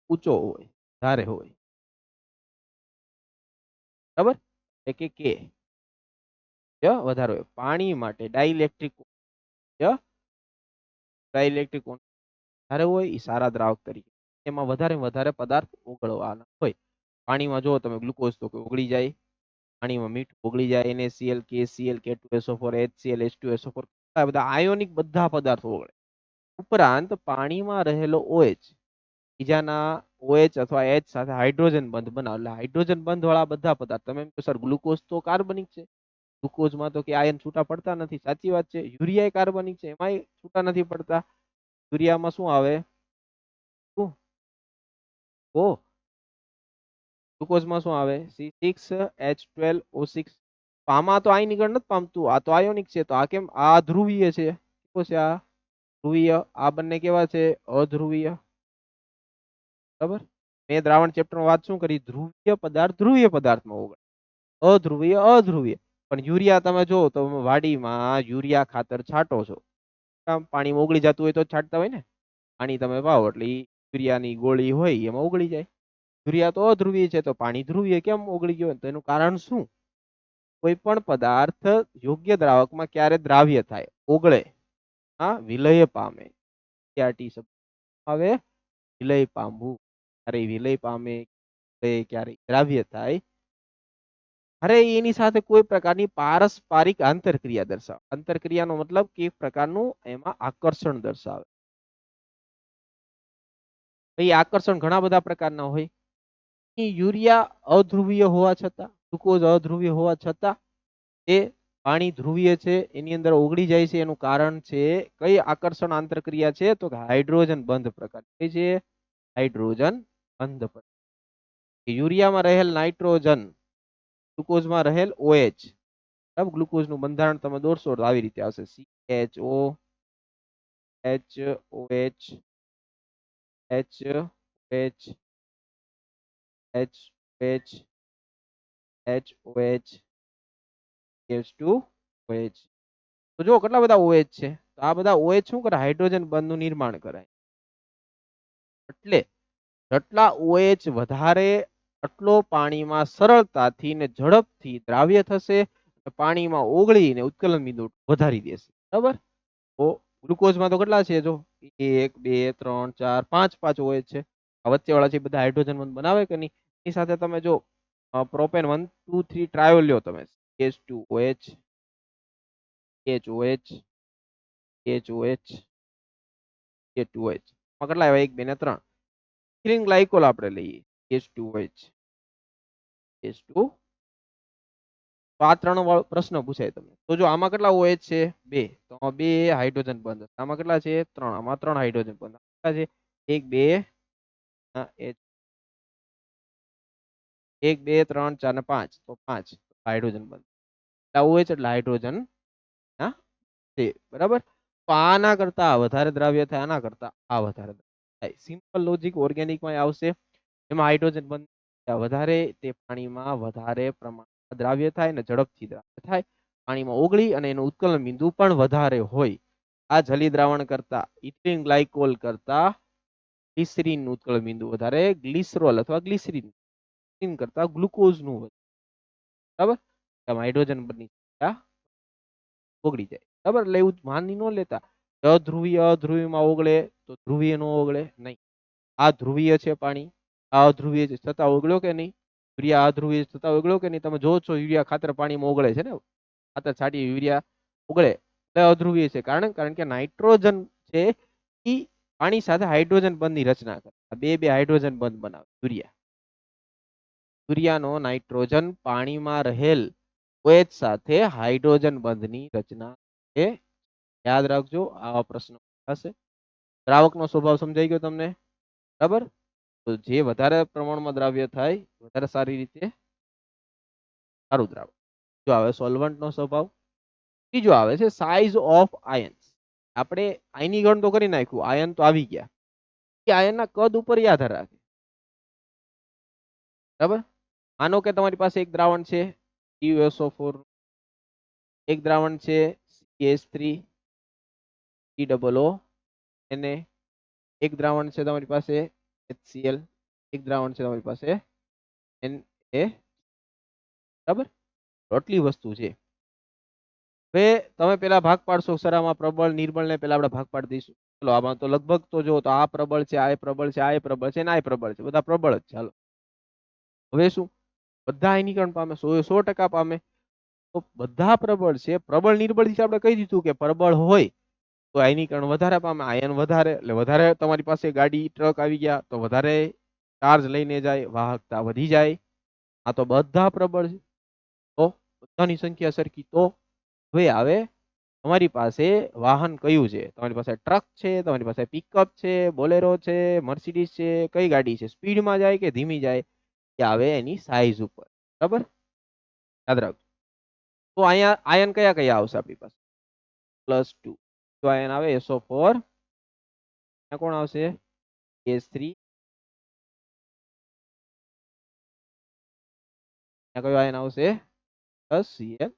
ઊંચો હોય, વધારે હોય. બરાબર. કે વધારે હોય. પાણી માટે ડાઇલેક્ટ્રિક વધારે હોય એ સારા દ્રાવક તરીકે એમાં વધારે પદાર્થ ઓગળવાના હોય. પાણીમાં જો તમે ગ્લુકોઝ તો ઓગળી જાય, પાણીમાં મીઠું ઓગળી જાય, NaCl, KCl, K2SO4, HCl, H2SO4 આ બધા આયોનિક બધા પદાર્થો ઓગળે. ઉપરાંત પાણીમાં રહેલો OH બીજાના OH અથવા H સાથે હાઇડ્રોજન બંધ બનાવે એટલે હાઇડ્રોજન બંધ વાળા બધા પદાર્થ. તમે એમ કહો સર ગ્લુકોઝ તો કાર્બનિક છે, ગ્લુકોઝમાં તો કે આયન છૂટા પડતા નથી. સાચી વાત છે. યુરિયા કાર્બનિક છે, એમાંય છૂટા નથી પડતા. યુરિયામાં શું આવે? ગ્લુકોઝમાં શું આવે? C6H12O6. આમાં તો આયનીકરણ નથી પામતું, આ તો આયોનિક છે. તો આ કેમ? આ ધ્રુવીય છે. શું છે આ? ધ્રુવીય. આ બંને કેવા છે? અધ્રુવીય. બરાબર. મેં દ્રાવણ ચેપ્ટરમાં વાત શું કરી? ધ્રુવીય પદાર્થમાં ઓગળે, અધ્રુવીય. પણ યુરિયા તમે જો તો વાડીમાં યુરિયા ખાતર છાંટો છો, પાણીમાં ઓગળી જતું હોય તો છાંટતા હોય ને. પાણી તમે પાવો એટલે યુરિયાની ગોળી હોય એમાં ઓગળી જાય. યુરિયા તો અધ્રુવીય છે તો પાણી ધ્રુવીય કેમ ઓગળી ગયો? તો એનું કારણ શું? કોઈ પણ પદાર્થ યોગ્ય દ્રાવકમાં ક્યારે દ્રાવ્ય થાય, ઓગળે, વિલય પામે. હવે વિલય પામવું, ક્યારે વિલય પામે, ક્યારે દ્રાવ્ય થાય, અરે એની સાથે કોઈ પ્રકારની પારસ્પરિક આંતરક્રિયા દર્શાવે. આંતરક્રિયાનો મતલબ કે એક પ્રકારનું એમાં આકર્ષણ દર્શાવે. એ આકર્ષણ ઘણા બધા પ્રકારના હોય. યુરિયા અધ્રુવીય હોવા છતાં, ગ્લુકોઝ અધ્રુવીય હોવા છતાં એ પાણી ધ્રુવીય છે, એની અંદર ઓગળી જાય છે. એનું કારણ છે કઈ આકર્ષણ આંતરક્રિયા છે? તો હાઇડ્રોજન બંધ પ્રકાર. કઈ છે? હાઇડ્રોજન બંધ પ્રકાર. યુરિયામાં રહેલ નાઇટ્રોજન, ગ્લુકોઝમાં રહેલ OH. બરાબર. ગ્લુકોઝનું બંધારણ તમે દોરશો તો આવી રીતે આવશે. CHO HOH HOH HOH H2OH. તો જો કેટલા બધા OH છે. તો આ બધા OH શું કરે? હાઇડ્રોજન બંધનું નિર્માણ કરે. એટલે જેટલા OH વધારે એટલો પાણીમાં સરળતાથી ને ઝડપથી દ્રાવ્ય થશે, પાણીમાં ઓગળીને ઉત્કલન બિંદુ વધારી દેશે. બરાબર. તો ગ્લુકોઝમાં તો કેટલા છે? જો 1 2 3 4 5 OH છે. આ વચ્ચે વાળા છે બધા હાઇડ્રોજન બંધ બનાવે કે નહીં? એની સાથે તમે જો પ્રોપેન 1 2 3 ટ્રાયોલ લ્યો તમે, H2OH HOH HOH H2OH માં કેટલા આવ્યા? 1 2 ને 3. ઇથિલિન ગ્લાયકોલ આપણે લઈએ, H2OH H2. તો આ 3 વાળો પ્રશ્ન પૂછાય તમને. તો જો આમાં કેટલા OH છે? 2. તો આમાં 2 હાઇડ્રોજન બંધ. આમાં કેટલા છે? 3. આમાં 3 હાઇડ્રોજન બંધ. કેટલા છે? 1 2 1 2 3 4 ને 5. તો 5 હાઇડ્રોજન બંધ. OH એટલે હાઇડ્રોજન છે. બરાબર. તો આના કરતા વધારે દ્રાવ્ય થાય, આના કરતા આ વધારે થાય. સિમ્પલ લોજિક ઓર્ગેનિકમાં આવશે. એમાં હાઇડ્રોજન બંધ વધારે, તે પાણીમાં વધારે પ્રમાણ દ્રાવ્ય થાય ને ઝડપથી દ્રાવ્ય થાય, પાણીમાં ઓગળી અને એનું ઉત્કલન બિંદુ પણ વધારે હોય. આ જલી દ્રાવણ કરતા ઇથિલિન ગ્લાયકોલ કરતા ગ્લિસરીન નું ઉત્કલન બિંદુ વધારે, ગ્લિસરોલ અથવા ગ્લિસરીન કરતા ગ્લુકોઝ નું વધારે. બરાબર, આમાં હાઇડ્રોજન બની ઓગળી જાય. બરાબર, એટલે એવું માની ન લેતા અધ્રુવીયમાં ઓગળે તો ધ્રુવીય નો ઓગળે નહીં. આ ધ્રુવીય છે પાણી, આ અધ્રુવીય છે, છતાં ઓગળ્યો કે નહીં? યુરિયા અધ્રુવીય છતાં ઓગળ્યો કે નહીં? તમે જો છો યુરિયા ખાતર પાણીમાં ઓગળે છે ને, ખાતર છાંટી યુરિયા ઓગળે એટલે અધ્રુવીય છે. કારણ કે નાઇટ્રોજન છે એ પાણી સાથે હાઇડ્રોજન બંધની રચના કરે, બે હાઇડ્રોજન બંધ બનાવે. યુરિયાનો નાઇટ્રોજન પાણીમાં રહેલ OH સાથે હાઇડ્રોજન બંધની રચના છે. યાદ રાખજો, આવા પ્રશ્નો થશે. દ્રાવકનો સ્વભાવ સમજાઈ ગયો તમને? બરાબર, તો જે વધારે પ્રમાણમાં દ્રાવ્ય થાય વધારે સારી રીતે સારું દ્રાવક. જો આવે સોલ્વન્ટનો સ્વભાવ. ત્રીજો આવે છે સાઇઝ ઓફ આયન્સ. આપણે આયનીકરણ તો કરી નાખ્યું, આયન તો આવી ગયા. એ આયનના કદ ઉપર આધાર રાખે. બરાબર, માનો કે તમારી પાસે એક દ્રાવણ છે CuSO4, એક દ્રાવણ છે CH3COO, એને એક દ્રાવણ છે તમારી પાસે HCl, એક દ્રાવણ છે તમારી પાસે Na. બરાબર, આટલી વસ્તુ છે. હવે તમે પેલા ભાગ પાડશો સરામાં પ્રબળ નિર્બળ ને, પેલા આપણે ભાગ પાડી દઈશું. ચલો, આમાં તો લગભગ તો જો તો આ પ્રબળ છે, આ પ્રબળ છે, આ પ્રબળ છે, આ પ્રબળ છે, બધા પ્રબળ જ. ચાલો, હવે શું બધા આયનીકરણ પામે? 100% પામે. તો બધા પ્રબળ છે. પ્રબળ નિર્બળ થી આપણે કહી દીધું કે પ્રબળ હોય તો આયનીકરણ વધારે પામે, આયન વધારે એટલે વધારે. તમારી પાસે ગાડી ટ્રક આવી ગયા તો વધારે ચાર્જ લઈને જાય, વાહકતા વધી જાય. આ તો બધા પ્રબળ છે, તો બધાની સંખ્યા સરખી. તો હવે આવે તમારી પાસે વાહન કયું છે? તમારી પાસે ટ્રક છે, તમારી પાસે પિકઅપ છે, બોલેરો છે, મર્સિડીઝ છે, કઈ ગાડી છે? સ્પીડમાં જાય કે ધીમી જાય? એ આવે એની સાઈઝ ઉપર. બરાબર, યાદ રાખજો. તો અહીંયા આયન કયા કયા આવશે આપણી પાસે? +2. તો આયન આવે SO4, કોણ આવશે? CH3. કયો આયન આવશે? +Cl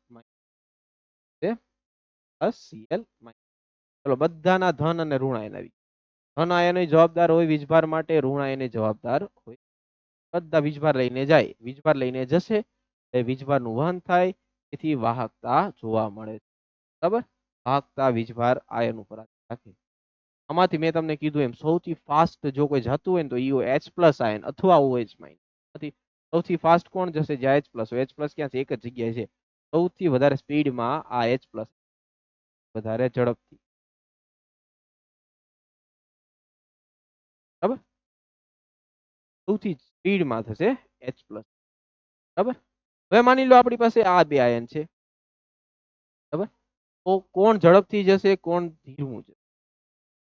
+Cl. ચલો, બધાના ધન અને ઋણ આયન આવી. ધન આયન જવાબદાર હોય વીજભાર માટે, ઋણ આયન જવાબદાર હોય. બધા વીજભાર લઈને જાય, વીજભાર લઈને જશે એ વીજભારનું વહન થાય, તેથી વાહકતા જોવા મળે. બરાબર, વાહકતા વીજભાર આયન ઉપર રાખે. આમાંથી મેં તમને કીધું એમ સૌથી ફાસ્ટ જો કોઈ જતું હોય ને તો H+ આયન અથવા OH-. સૌથી ફાસ્ટ કોણ જશે? જે H+. H+ ક્યાં છે? એક જ જગ્યાએ છે. સૌથી વધારે સ્પીડમાં આ H+, વધારે ઝડપથી. બરાબર, સૌથી સ્પીડમાં થશે H+. બરાબર, હવે માની લો આપણી પાસે આ બે આયન છે. બરાબર, તો કોણ ઝડપથી જશે, કોણ ધીમું છે?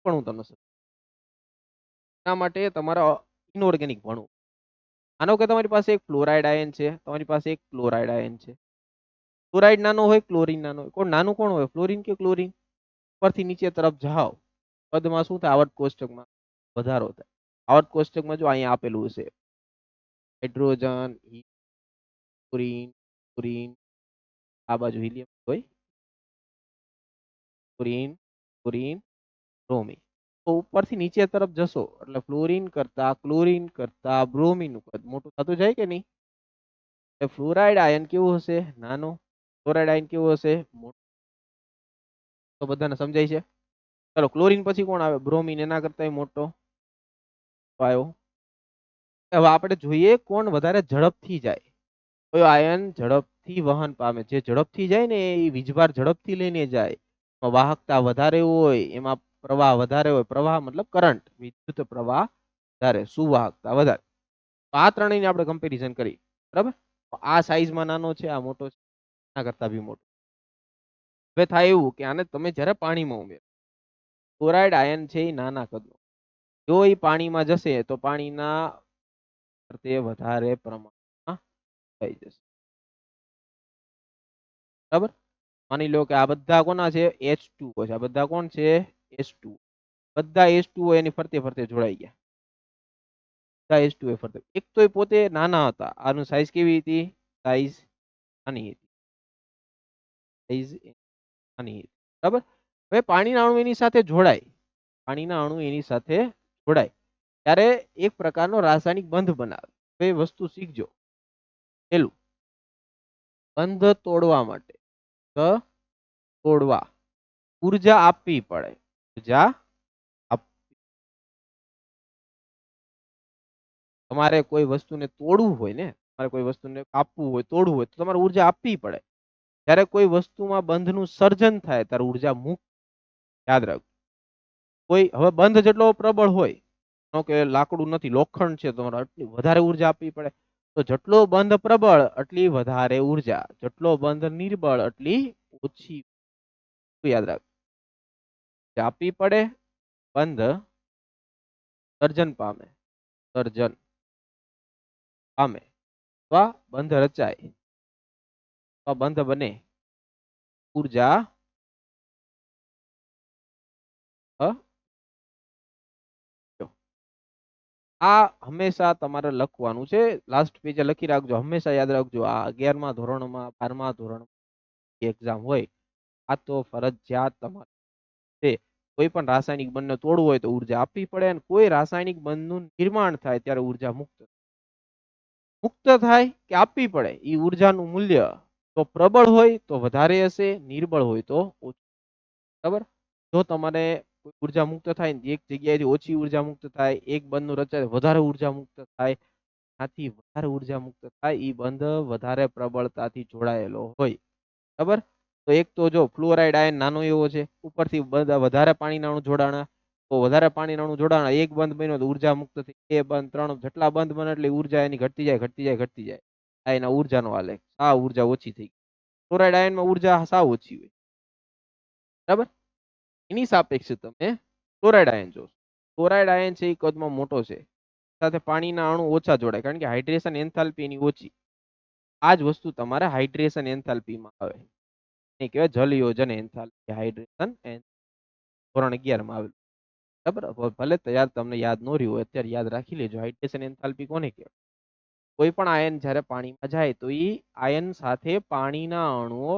પણ હું તમને એના માટે તમારા ઇનઓર્ગેનિક ભણવું. માનો કે તમારી પાસે એક ફ્લોરાઇડ આયન છે, તમારી પાસે એક ક્લોરાઇડ આયન છે. ક્લોરાઇડ નાનો હોય, ક્લોરીન નાનો હોય. કોણ નાનું કોણ હોય? ફ્લોરીન કે ક્લોરીન? ઉપરથી નીચે તરફ જાઓ પદમાં શું થાય? આવર્ત કોષ્ટકમાં વધારો થાય. આવર્ત કોષ્ટકમાં જો અહીંયા આપેલું છે હાઇડ્રોજન, ક્લોરીન, ક્લોરીન, આ બાજુ હિલિયમ હોય, ક્લોરીન, ક્લોરીન, બ્રોમિન. તો ઉપરથી નીચે તરફ જશો એટલે ક્લોરીન કરતા બ્રોમિન નું કદ મોટું થતું જાય કે નહીં? ફ્લોરાઇડ આયન કેવું હશે? નાનો. ક્લોરાઇડ આયન કેવું હશે? મોટો. તો બધાને સમજાય છે? ચલો, ક્લોરીન પછી કોણ આવે? બ્રોમિન, એના કરતા મોટો આવ્યો. હવે આપણે જોઈએ કોણ વધારે ઝડપથી જાય. કયો આયન ઝડપથી વહન પામે? જે ઝડપથી જાય ને એ વીજભાર ઝડપથી લઈને જાય, વાહકતા વધારે હોય, એમાં પ્રવાહ વધારે હોય. પ્રવાહ મતલબ કરંટ, વિદ્યુત પ્રવાહ વધારે, સુવાહકતા વધારે. આ ત્રણેયને આપણે કમ્પેરિઝન કરી. બરાબર, આ સાઈઝમાં નાનો છે, આ મોટો છે, આના કરતા બી મોટો. હવે થાય એવું કે આને તમે જ્યારે પાણીમાં ઉમેરો, ક્લોરાઇડ આયન છે એ નાના કદનો, જો એ પાણીમાં જશે તો પાણીના તે વધારે પ્રમાણમાં થઈ જશે. બરાબર, માની લો કે આ બધા કોના છે? H2O છે. આ બધા કોણ છે? H2O. બધા H2O એની ફરતે ફરતે જોડાઈ ગયા. બધા H2O ફરતે. એક તો એ પોતે નાના હતા, આનું સાઈઝ કેવી હતી? સાઈઝ આની ઇઝ આની બરાબર. હવે પાણીના અણુ એની સાથે જોડાય, પાણીના અણુ એની સાથે જોડાય ત્યારે એક પ્રકારનો રાસાયણિક બંધ બનાવે. તો એ વસ્તુ શીખજો. પેલું, બંધ તોડવા માટે તોડવા ઉર્જા આપવી પડે. ઉર્જા તમારે કોઈ વસ્તુને તોડવું હોય ને, તમારે કોઈ વસ્તુને કાપવું હોય, તોડવું હોય, તો તમારે ઉર્જા આપવી પડે. જ્યારે કોઈ વસ્તુમાં બંધનું સર્જન થાય ત્યારે ઉર્જા મુક્ત. યાદ રાખજો. કોઈ હવે બંધ જેટલો પ્રબળ હોય, નો કે લાકડું નથી, લોખંડ છે, તમારે આટલી વધારે ઉર્જા આપવી પડે. તો જેટલો બંધ પ્રબળ એટલી વધારે ઉર્જા, જેટલો બંધ નિર્બળ એટલી ઓછી. યાદ રાખ, આપવી પડે. બંધ સર્જન પામે, સર્જન પામે, અથવા બંધ રચાય, અથવા બંધ બને, ઉર્જા આ હંમેશા તમારે લખવાનું છે. લાસ્ટ પેજે લખી રાખજો. હંમેશા યાદ રાખજો, આ 11મા ધોરણમાં 12મા ધોરણ એક્ઝામ હોય, આ તો ફરજિયાત તમારે છે. કોઈ પણ રાસાયણિક બંધને તોડવું હોય તો ઉર્જા આપવી પડે, અને કોઈ રાસાયણિક બંધનું નિર્માણ થાય ત્યારે ઉર્જા મુક્ત થાય કે આપવી પડે. એ ઉર્જાનું મૂલ્ય તો પ્રબળ હોય તો વધારે હશે, નિર્બળ હોય તો ઓછું. બરાબર. જો તમારે ઉર્જા મુક્ત થાય ને એક જગ્યાએથી ઓછી ઉર્જા મુક્ત થાય, એક બંધનું રચાય વધારે ઉર્જા મુક્ત થાય, આથી વધારે ઉર્જા મુક્ત થાય, એ બંધ વધારે પ્રબળતાથી જોડાયેલો હોય. બરાબર. તો એક તો જો ફ્લોરાઇડ આયન નાનો એવો છે, ઉપરથી વધારે પાણીના અણુ જોડાણા, તો વધારે પાણીના અણુ જોડાણા, એક બંધ બન્યો તો ઉર્જા મુક્ત થઈ, બે બંધ, ત્રણ, જેટલા બંધ બને એટલે ઉર્જા એની ઘટતી જાય, ઘટતી જાય, ઘટતી જાય. આ એના ઉર્જાનો આલેખ. આ ઉર્જા ઓછી થઈ. ફ્લોરાઇડ આયનમાં ઉર્જા સાવ ઓછી હોય. બરાબર. એની સાપેક્ષે તમે ક્લોરાઇડ આયન જોશો. ક્લોરાઇડ આયન છે એ કદમાં મોટો છે, સાથે પાણીના અણુ ઓછા જોડાય, કારણ કે હાઇડ્રેશન એન્થાલ્પી એની ઓછી. આ જ વસ્તુ તમારે હાઇડ્રેશન એન્થાલ્પીમાં આવે. એ કહેવાય જલ યોજન એન્થાલ્પી, હાઇડ્રેશન ધોરણ 11 માં આવેલું. બરાબર. ભલે તૈયાર તમને યાદ ન રહ્યું હોય, અત્યારે યાદ રાખી લેજો. હાઇડ્રેશન એન્થાલ્પી કોને કહેવાય? કોઈ પણ આયન જ્યારે પાણીમાં જાય તો એ આયન સાથે પાણીના અણુઓ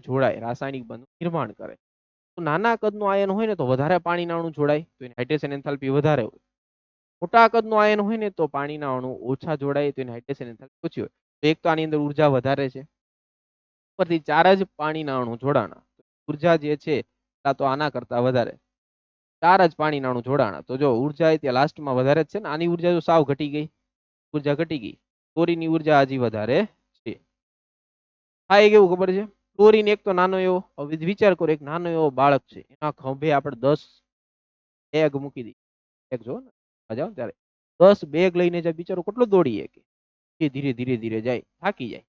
જોડાય, રાસાયણિક બંધ નિર્માણ કરે. તો નાના કદનું આયન હોય ને તો વધારે પાણીના અણુ જોડાય, તો એની હાઇડ્રેશન એન્થાલ્પી વધારે હોય. મોટા કદનું આયન હોય ને તો પાણીના અણુ ઓછા જોડાય, તો એની હાઇડ્રેશન એન્થાલ્પી ઓછી હોય. તો એક તો આની અંદર ઉર્જા વધારે છે, ઉપરથી 4 જ પાણીના અણુ જોડાણા, ઉર્જા જે છે તો આના કરતા વધારે. 4 જ પાણીના અણુ જોડાણા, તો જો ઉર્જા ત્યાં લાસ્ટમાં વધારે જ છે ને. આની ઉર્જા તો સાવ ઘટી ગઈ, ઉર્જા ઘટી ગઈ. ક્લોરીનની ઉર્જા હજી વધારે છે. હા, એ કેવું ખબર છે? ક્લોરીન એક તો નાનો એવો, હવે વિચાર કરો, એક નાનો એવો બાળક છે, એના ખંભે આપણે 10 બેગ મૂકી દઈએ. એક જો ને જાવ ત્યારે 10 બેગ લઈને જાય, બિચારો કેટલો દોડીએ કે ધીરે ધીરે ધીરે જાય, થાકી જાય.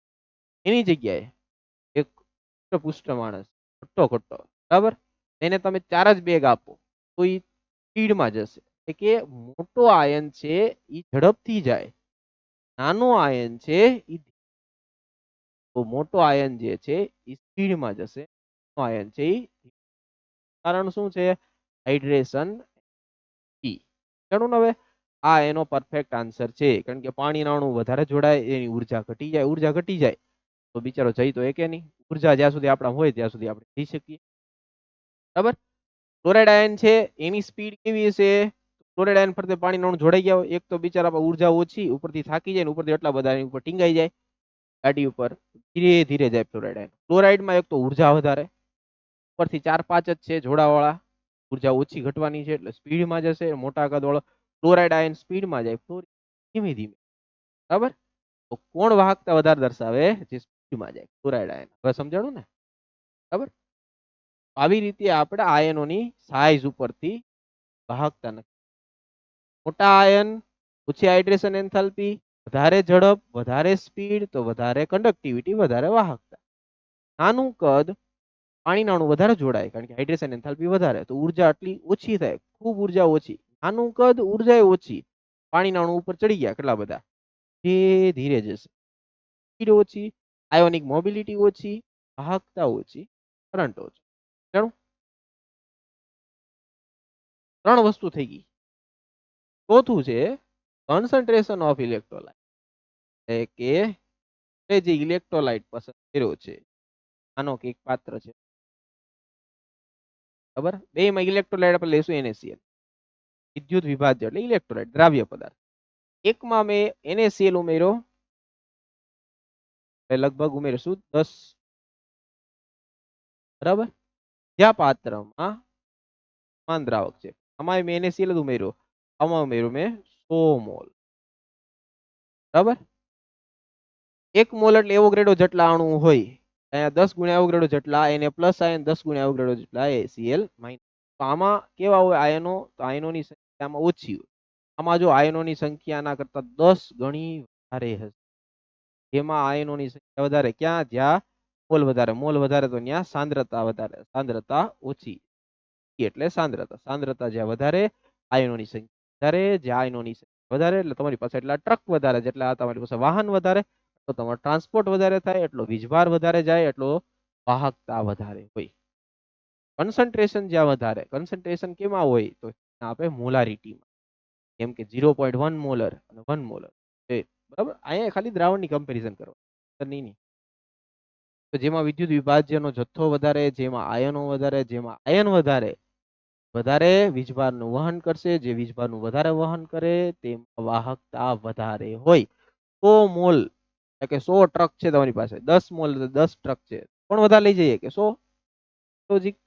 એની જગ્યાએ એક પુષ્ટ માણસ, ખટ્ટો ખટ્ટો, બરાબર, એને તમે 4 જ બેગ આપો તો એ સ્પીડમાં જશે. એટલે કે મોટો આયન છે એ ઝડપથી જાય, નાનો આયન છે એ, તો મોટો આયન જે છે એ સ્પીડમાં જશે, આયન છે એ કારણ શું છે? હાઇડ્રેશન ઈ. જાણો ને હવે આ એનો પરફેક્ટ આન્સર છે, કારણ કે પાણીના અણુ વધારે જોડાય, એની ઉર્જા ઘટી જાય. ઉર્જા ઘટી જાય તો બિચારો જઈ તો એકે નહીં. ઉર્જા જ્યાં સુધી આપણા હોય ત્યાં સુધી આપણે જઈ શકીએ. બરાબર. ક્લોરાઇડ આયન છે એની સ્પીડ કેવી હશે? ક્લોરાઇડ આયન ફરતે પાણીના અણુ જોડાઈ ગયા હોય, એક તો બિચારા ઉર્જા ઓછી, ઉપરથી થાકી જાય, ને ઉપરથી એટલા બધા એની ઉપર ટીંગાઈ જાય ગાડી ઉપર, ધીરે ધીરે જાય ક્લોરાઇડ આયન. ક્લોરાઇડમાં એક તો ઉર્જા વધારે, ઉપરથી 4-5 જ છે જોડાવાળા, ઉર્જા ઓછી ઘટવાની છે એટલે સ્પીડમાં જશે. મોટા કદ વાળો ક્લોરાઇડ આયન સ્પીડમાં જાય, ધીમે ધીમે. બરાબર. તો કોણ વાહકતા વધારે દર્શાવે? જે સ્પીડમાં જાય, ક્લોરાઇડ આયન. હવે સમજાણું ને? બરાબર. આવી રીતે આપણે આયનોની સાઇઝ ઉપરથી વાહકતા નક્કી. મોટા આયન ઓછી હાઇડ્રેશન એન્થાલ્પી, વધારે ઝડપ, વધારે સ્પીડ, તો વધારે કંડક્ટિવિટી, વધારે વાહકતા. નાનું કદ, પાણીના અણુ વધારે જોડાય, કારણ કે હાઇડ્રેશન એન્થાલ્પી વધારે, તો ઉર્જા આટલી ઓછી થાય, ખૂબ ઉર્જા ઓછી. નાનું કદ, ઉર્જા ઓછી, પાણીના અણુ ઉપર ચડી ગયા કેટલા બધા, ધીરે ધીરે જશે. સ્પીડ ઓછી, આયોનિક મોબિલિટી ઓછી, વાહકતા ઓછી, કરંટ ઓછો. જાણું? 3 વસ્તુ થઈ ગઈ. ચોથું છે કોન્સન્ટ્રેશન ઓફ ઇલેક્ટ્રોલાઇટ, એટલે કે એ જે ઇલેક્ટ્રોલાઇટ પસંદ કર્યો છે, આનો કે એક પાત્ર છે, બરાબર, બેમાં ઇલેક્ટ્રોલાઇટ આપણે લેશું NaCl, વિદ્યુત વિભાજ્ય એટલે ઇલેક્ટ્રોલાઇટ દ્રાવ્ય પદાર્થ. એકમાં મેં NaCl ઉમેર્યો, લગભગ ઉમેરશું 10, બરાબર, જ્યાં પાત્રમાં સમાન દ્રાવક છે. આમાં મેં NaCl જ ઉમેર્યો, આમાં ઉમેર્યું મેં 100 મોલ, બરાબર. 1 મોલ એટલે એવોગાડ્રો જેટલા અણુ હોય, અહીંયા 10 ગુણ્યા એવોગાડ્રો જેટલા Na પ્લસ આયન, 10 ગુણ્યા એવોગાડ્રો જેટલા Cl માઇનસ. તો આમાં કેવા હોય આયનો? તો આયનોની સંખ્યા આમાં ઓછી હોય. આમાં જો આયનોની સંખ્યા આના કરતા 10 ગણી વધારે હશે. જેમાં આયનોની સંખ્યા વધારે ક્યાં? જ્યાં મોલ વધારે. મોલ વધારે તો ત્યાં સાંદ્રતા વધારે, સાંદ્રતા ઓછી એટલે સાંદ્રતા. સાંદ્રતા જ્યાં વધારે, આયનોની સંખ્યા વધારે, જ્યાં આયનોની સંખ્યા વધારે એટલે તમારી પાસે એટલા ટ્રક વધારે, જેટલા તમારી પાસે વાહન વધારે, તો તમારો ટ્રાન્સપોર્ટ વધારે થાય, એટલો વીજભાર વધારે જાય, એટલો વાહકતા વધારે હોય. કન્સન્ટ્રેશન જ્યાં વધારે, કન્સન્ટ્રેશન કેમાં હોય? તો આપણે મોલારિટીમાં, જેમ કે 0.1 મોલર અને 1 મોલર, બરાબર. અહીંયા ખાલી દ્રાવણની કમ્પેરિઝન કરો, નહીં. તો જેમાં વિદ્યુત વિભાજ્યનો જથ્થો વધારે, જેમાં આયનો વધારે, જેમાં આયન વધારે, વધારે વીજભારનું વહન કરશે, જે વીજભારનું વધારે વહન કરે તેમાં વાહકતા વધારે હોય. 100 મોલ એટલે કે 100 ટ્રક છે તમારી પાસે, 10 મોલ એટલે 10 ટ્રક છે, પણ વધારે લઈ જઈએ કે 100, લોજિક.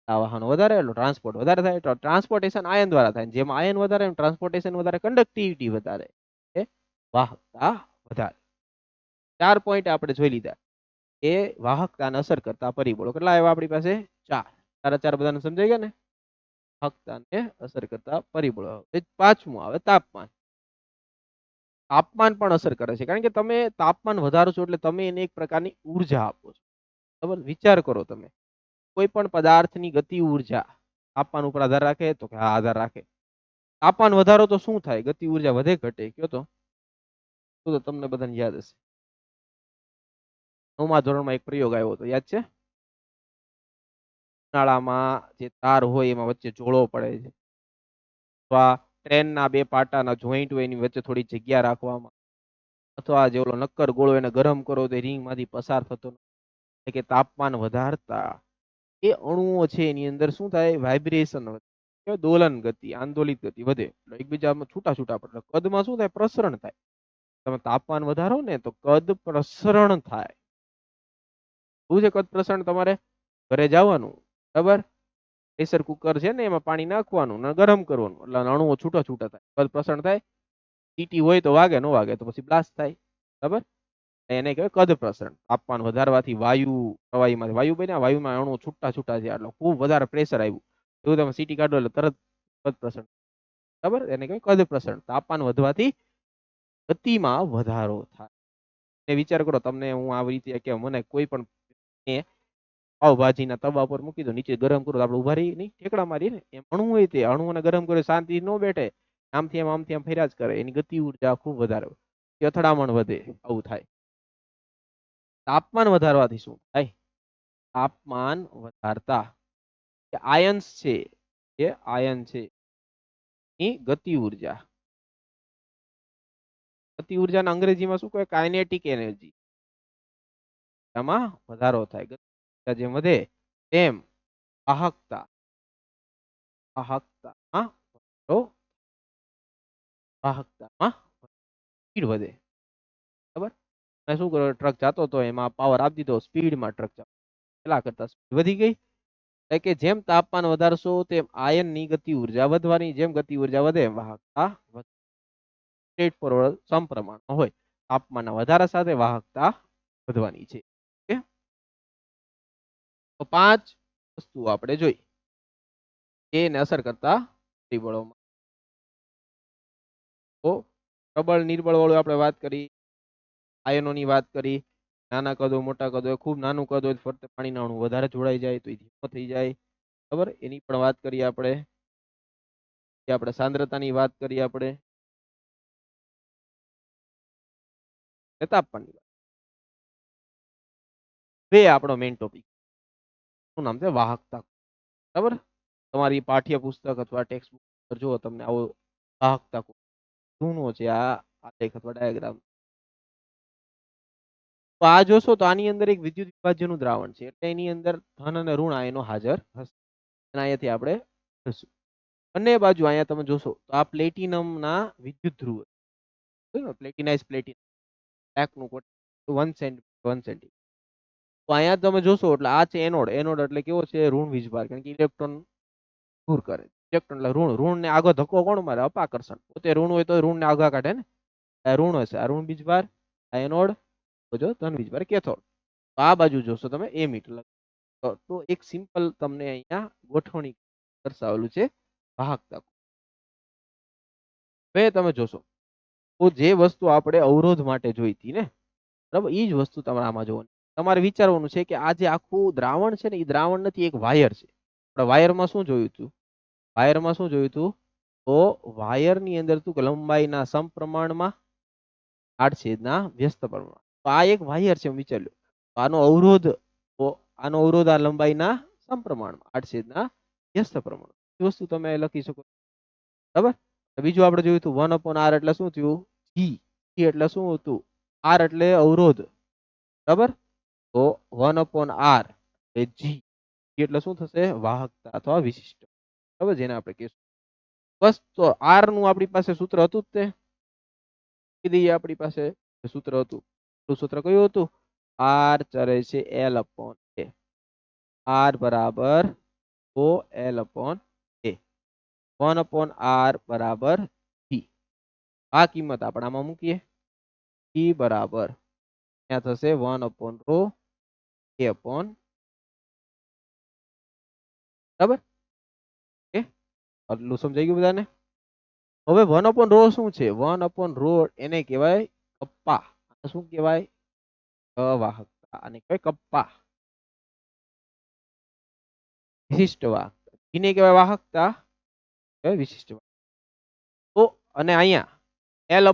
આ વાહનો વધારે એટલે ટ્રાન્સપોર્ટ વધારે થાય, તો ટ્રાન્સપોર્ટેશન આયન દ્વારા થાય, જેમાં આયન વધારે ટ્રાન્સપોર્ટેશન વધારે, કન્ડક્ટિવિટી વધારે, વાહકતા વધારે. 4 પોઈન્ટ આપણે જોઈ લીધા. એ વાહકતાને અસર કરતા પરિબળો કેટલા આવ્યા આપણી પાસે? 4. ચારે ચાર બધાને સમજાઈ ગયા ને? વાહકતાને અસર કરતા પરિબળો. પાંચમું આવે તાપમાન. તાપમાન પણ અસર કરે છે, કારણ કે તમે તાપમાન વધારો છો એટલે તમે એને એક પ્રકારની ઉર્જા આપો છો, બરાબર. વિચાર કરો તમે, કોઈ પણ પદાર્થની ગતિ ઉર્જા તાપમાન ઉપર આધાર રાખે? તો કે હા, આધાર રાખે. તાપમાન વધારો તો શું થાય? ગતિ ઉર્જા વધે ઘટે? કયો તો. તો તમને બધાને યાદ હશે, 9મા ધોરણમાં એક પ્રયોગ આવ્યો હતો, યાદ છે? ઉનાળામાં જે તાર હોય એમાં વચ્ચે જોડો પડે છે, અથવા ટ્રેનના બે પાટાના જોઈન્ટ હોય એની વચ્ચે થોડી જગ્યા રાખવામાં, અથવા જે ઓલો નક્કર ગોળો એને ગરમ કરો તો રિંગ માંથી પસાર થતો, એટલે કે તાપમાન વધારતા એ અણુઓ છે એની અંદર શું થાય? વાઇબ્રેશન વધે, દોલન ગતિ, આંદોલિત ગતિ વધે, એકબીજામાં છૂટા છૂટા પડે, કદમાં શું થાય? પ્રસરણ થાય. તમે તાપમાન વધારો ને તો કદ પ્રસરણ થાય. શું છે કદ પ્રસરણ? તમારે ઘરે જવાનું, બરાબર, પ્રેશર કુકર છે ને એમાં પાણી નાખવાનું ને ગરમ કરવાનું, એટલે અણુઓ છૂટા છૂટા થાય, કદ પ્રસરણ થાય. સીટી હોય તો વાગે, ન વાગે તો પછી બ્લાસ્ટ થાય, બરાબર. એને કહેવાય કદ પ્રસરણ. તાપમાન વધારવાથી વાયુ પ્રવાહીમાંથી વાયુ બન્યા, વાયુમાં અણુ છૂટા છૂટા છે, એટલે ખૂબ વધારે પ્રેશર આવ્યું, એવું તમે સીટી કાઢો એટલે તરત કદ પ્રસરણ, બરાબર. એને કહેવાય કદ પ્રસરણ. તાપમાન વધવાથી ગતિમાં વધારો થાય. એ વિચાર કરો, તમને હું આવી રીતે કે મને કોઈ પણ પાવભાજીના તવા પર મૂકી દો, નીચે ગરમ કરો તો આપણે ઉભા રહીએ નહીં, ઠેકડા મારીએ ને, એમ અણુ હોય તે અણુઓને ગરમ કરે શાંતિ ન બેઠે, આમથી આમ ફેર્યા જ કરે, એની ગતિ ઉર્જા ખૂબ વધારે, અથડામણ વધે, આવું થાય. તાપમાન વધારવાથી શું થાય? તાપમાન વધારતા આયન્સ છે, જે આયન છે ની ગતિ ઉર્જા, ગતિ ઉર્જાના અંગ્રેજીમાં શું કહેવાય? Kinetic energy. એમાં વધારો થાય. ગતિ જેમ વધે તેમ વાહકતા, વાહકતામાં વધારો, વાહકતામાં સ્પીડ વધે, બરાબર. મેં શું કર્યું? ટ્રક જતો હતો એમાં પાવર આપી દીધો, સ્પીડમાં ટ્રક ચાલતો, પેલા કરતા સ્પીડ વધી ગઈ. એટલે કે જેમ તાપમાન વધારશો તેમ આયનની ગતિ ઉર્જા વધવાની, જેમ ગતિ ઉર્જા વધે એમ વાહકતા વધે. સ્ટ્રેટ ફોરવર્ડ સમપ્રમાણમાં હોય. તાપમાનના વધારા સાથે વાહકતા વધવાની છે. ઓકે, તો 5 વસ્તુઓ આપણે જોઈ એને અસર કરતા પરિબળોમાં. તો પ્રબળ નિર્બળ વાળું આપણે વાત કરી, આયનોની વાત કરી, નાના કદો મોટા કદો, ખૂબ નાનું કદ હોય ફરતે પાણીના અણુ વધારે જોડાઈ જાય તો એ ધીમો થઈ જાય, બરાબર. એની પણ વાત કરીએ આપણે. આપણે સાંદ્રતાની વાત કરી, આપણે તાપમાનની વાત. બે આપણો મેઇન ટોપિક, શું નામ છે? વાહકતા, બરાબર. તમારી પાઠ્યપુસ્તક અથવા ટેક્સ્ટ બુક જો તમને આવો વાહકતા જૂનો છે, આ આલેખ અથવા ડાયાગ્રામ તો આ જોશો તો આની અંદર એક વિદ્યુત વિભાજ્યનું દ્રાવણ છે એટલે એની અંદર ધન અને ઋણ આયનો હાજર હશે. અને અહીંયાથી આપણે જોશું. બંને બાજુ અહીંયા તમે જોશો તો આ પ્લેટિનમના વિદ્યુત ધ્રુવ પ્લેટિનાઇઝ પ્લેટિનમ બ્લેકનું કોટ 1 સેન્ટીમીટર 1 સેન્ટીમીટર. તો અહીંયા તમે જોશો એટલે આ છે એનોડ. એનોડ એટલે કેવો છે? ઋણ વીજભાર. કારણ કે ઇલેક્ટ્રોન દૂર કરે. ઇલેક્ટ્રોન એટલે ઋણ. ઋણને આગળ ધક્કો કોણ મારે? અપાકર્ષણ. પોતે ઋણ હોય તો ઋણને આગળ કાઢે ને. આ ઋણ હશે. આ ઋણ વીજભાર, આ એનોડ, તો જો ધન વીજભાર કેથોડ. તો આ બાજુ જોશો તમે એ મીટર. તો એક સિમ્પલ તમને અહીંયા ગોઠવણી દર્શાવેલું છે વાહકતા. હવે તમે જોશો તો જે વસ્તુ આપણે અવરોધ માટે જોઈતી ને, બરાબર, એ જ વસ્તુ તમારે આમાં જોવાની. તમારે વિચારવાનું છે કે આ જે આખું દ્રાવણ છે ને એ દ્રાવણ નથી, એક વાયર છે. આપણે વાયરમાં શું જોયું હતું? વાયરમાં શું જોયું હતું? તો વાયરની અંદર તું લંબાઈના સમપ્રમાણમાં આડછેદના વ્યસ્ત પ્રમાણમાં. તો આ એક વાયર છે, વિચાર લો. આનો અવરોધ, તો આનો અવરોધ આ લંબાઈના સમપ્રમાણમાં આડછેદના વ્યસ્ત પ્રમાણ. એ વસ્તુ તમે લખી શકો. બરાબર. બીજું આપણે જોયું હતું 1/r એટલે શું થયું? જી. જી એટલે શું હતું? r એટલે અવરોધ. બરાબર. તો 1/r એ જી એટલે શું થશે? વાહકતા અથવા વિશિષ્ટ. બરાબર, જેને આપણે કહીશું. બસ, તો r નું આપણી પાસે સૂત્ર હતું જ તે કીધી આપણી પાસે સૂત્ર હતું. સૂત્ર કયું હતું? r ચરે છે l/a. r બરાબર o l/a. 1/r બરાબર જી. આ કિંમત આપણે આમાં મૂકીએ. જી બરાબર ત્યાં થશે 1/ρ a/, બરાબર. આટલું સમજાઈ ગયું બધાને? હવે 1/ρ શું છે? 1/ρ એને કહેવાય કપ્પા. શું કહેવાય? અવાહકતા. આને કહેવાય કપ્પા. વિશિષ્ટ વાહકતા. એને કહેવાય વાહકતા, વિશિષ્ટ. તો અને અહીંયા l/a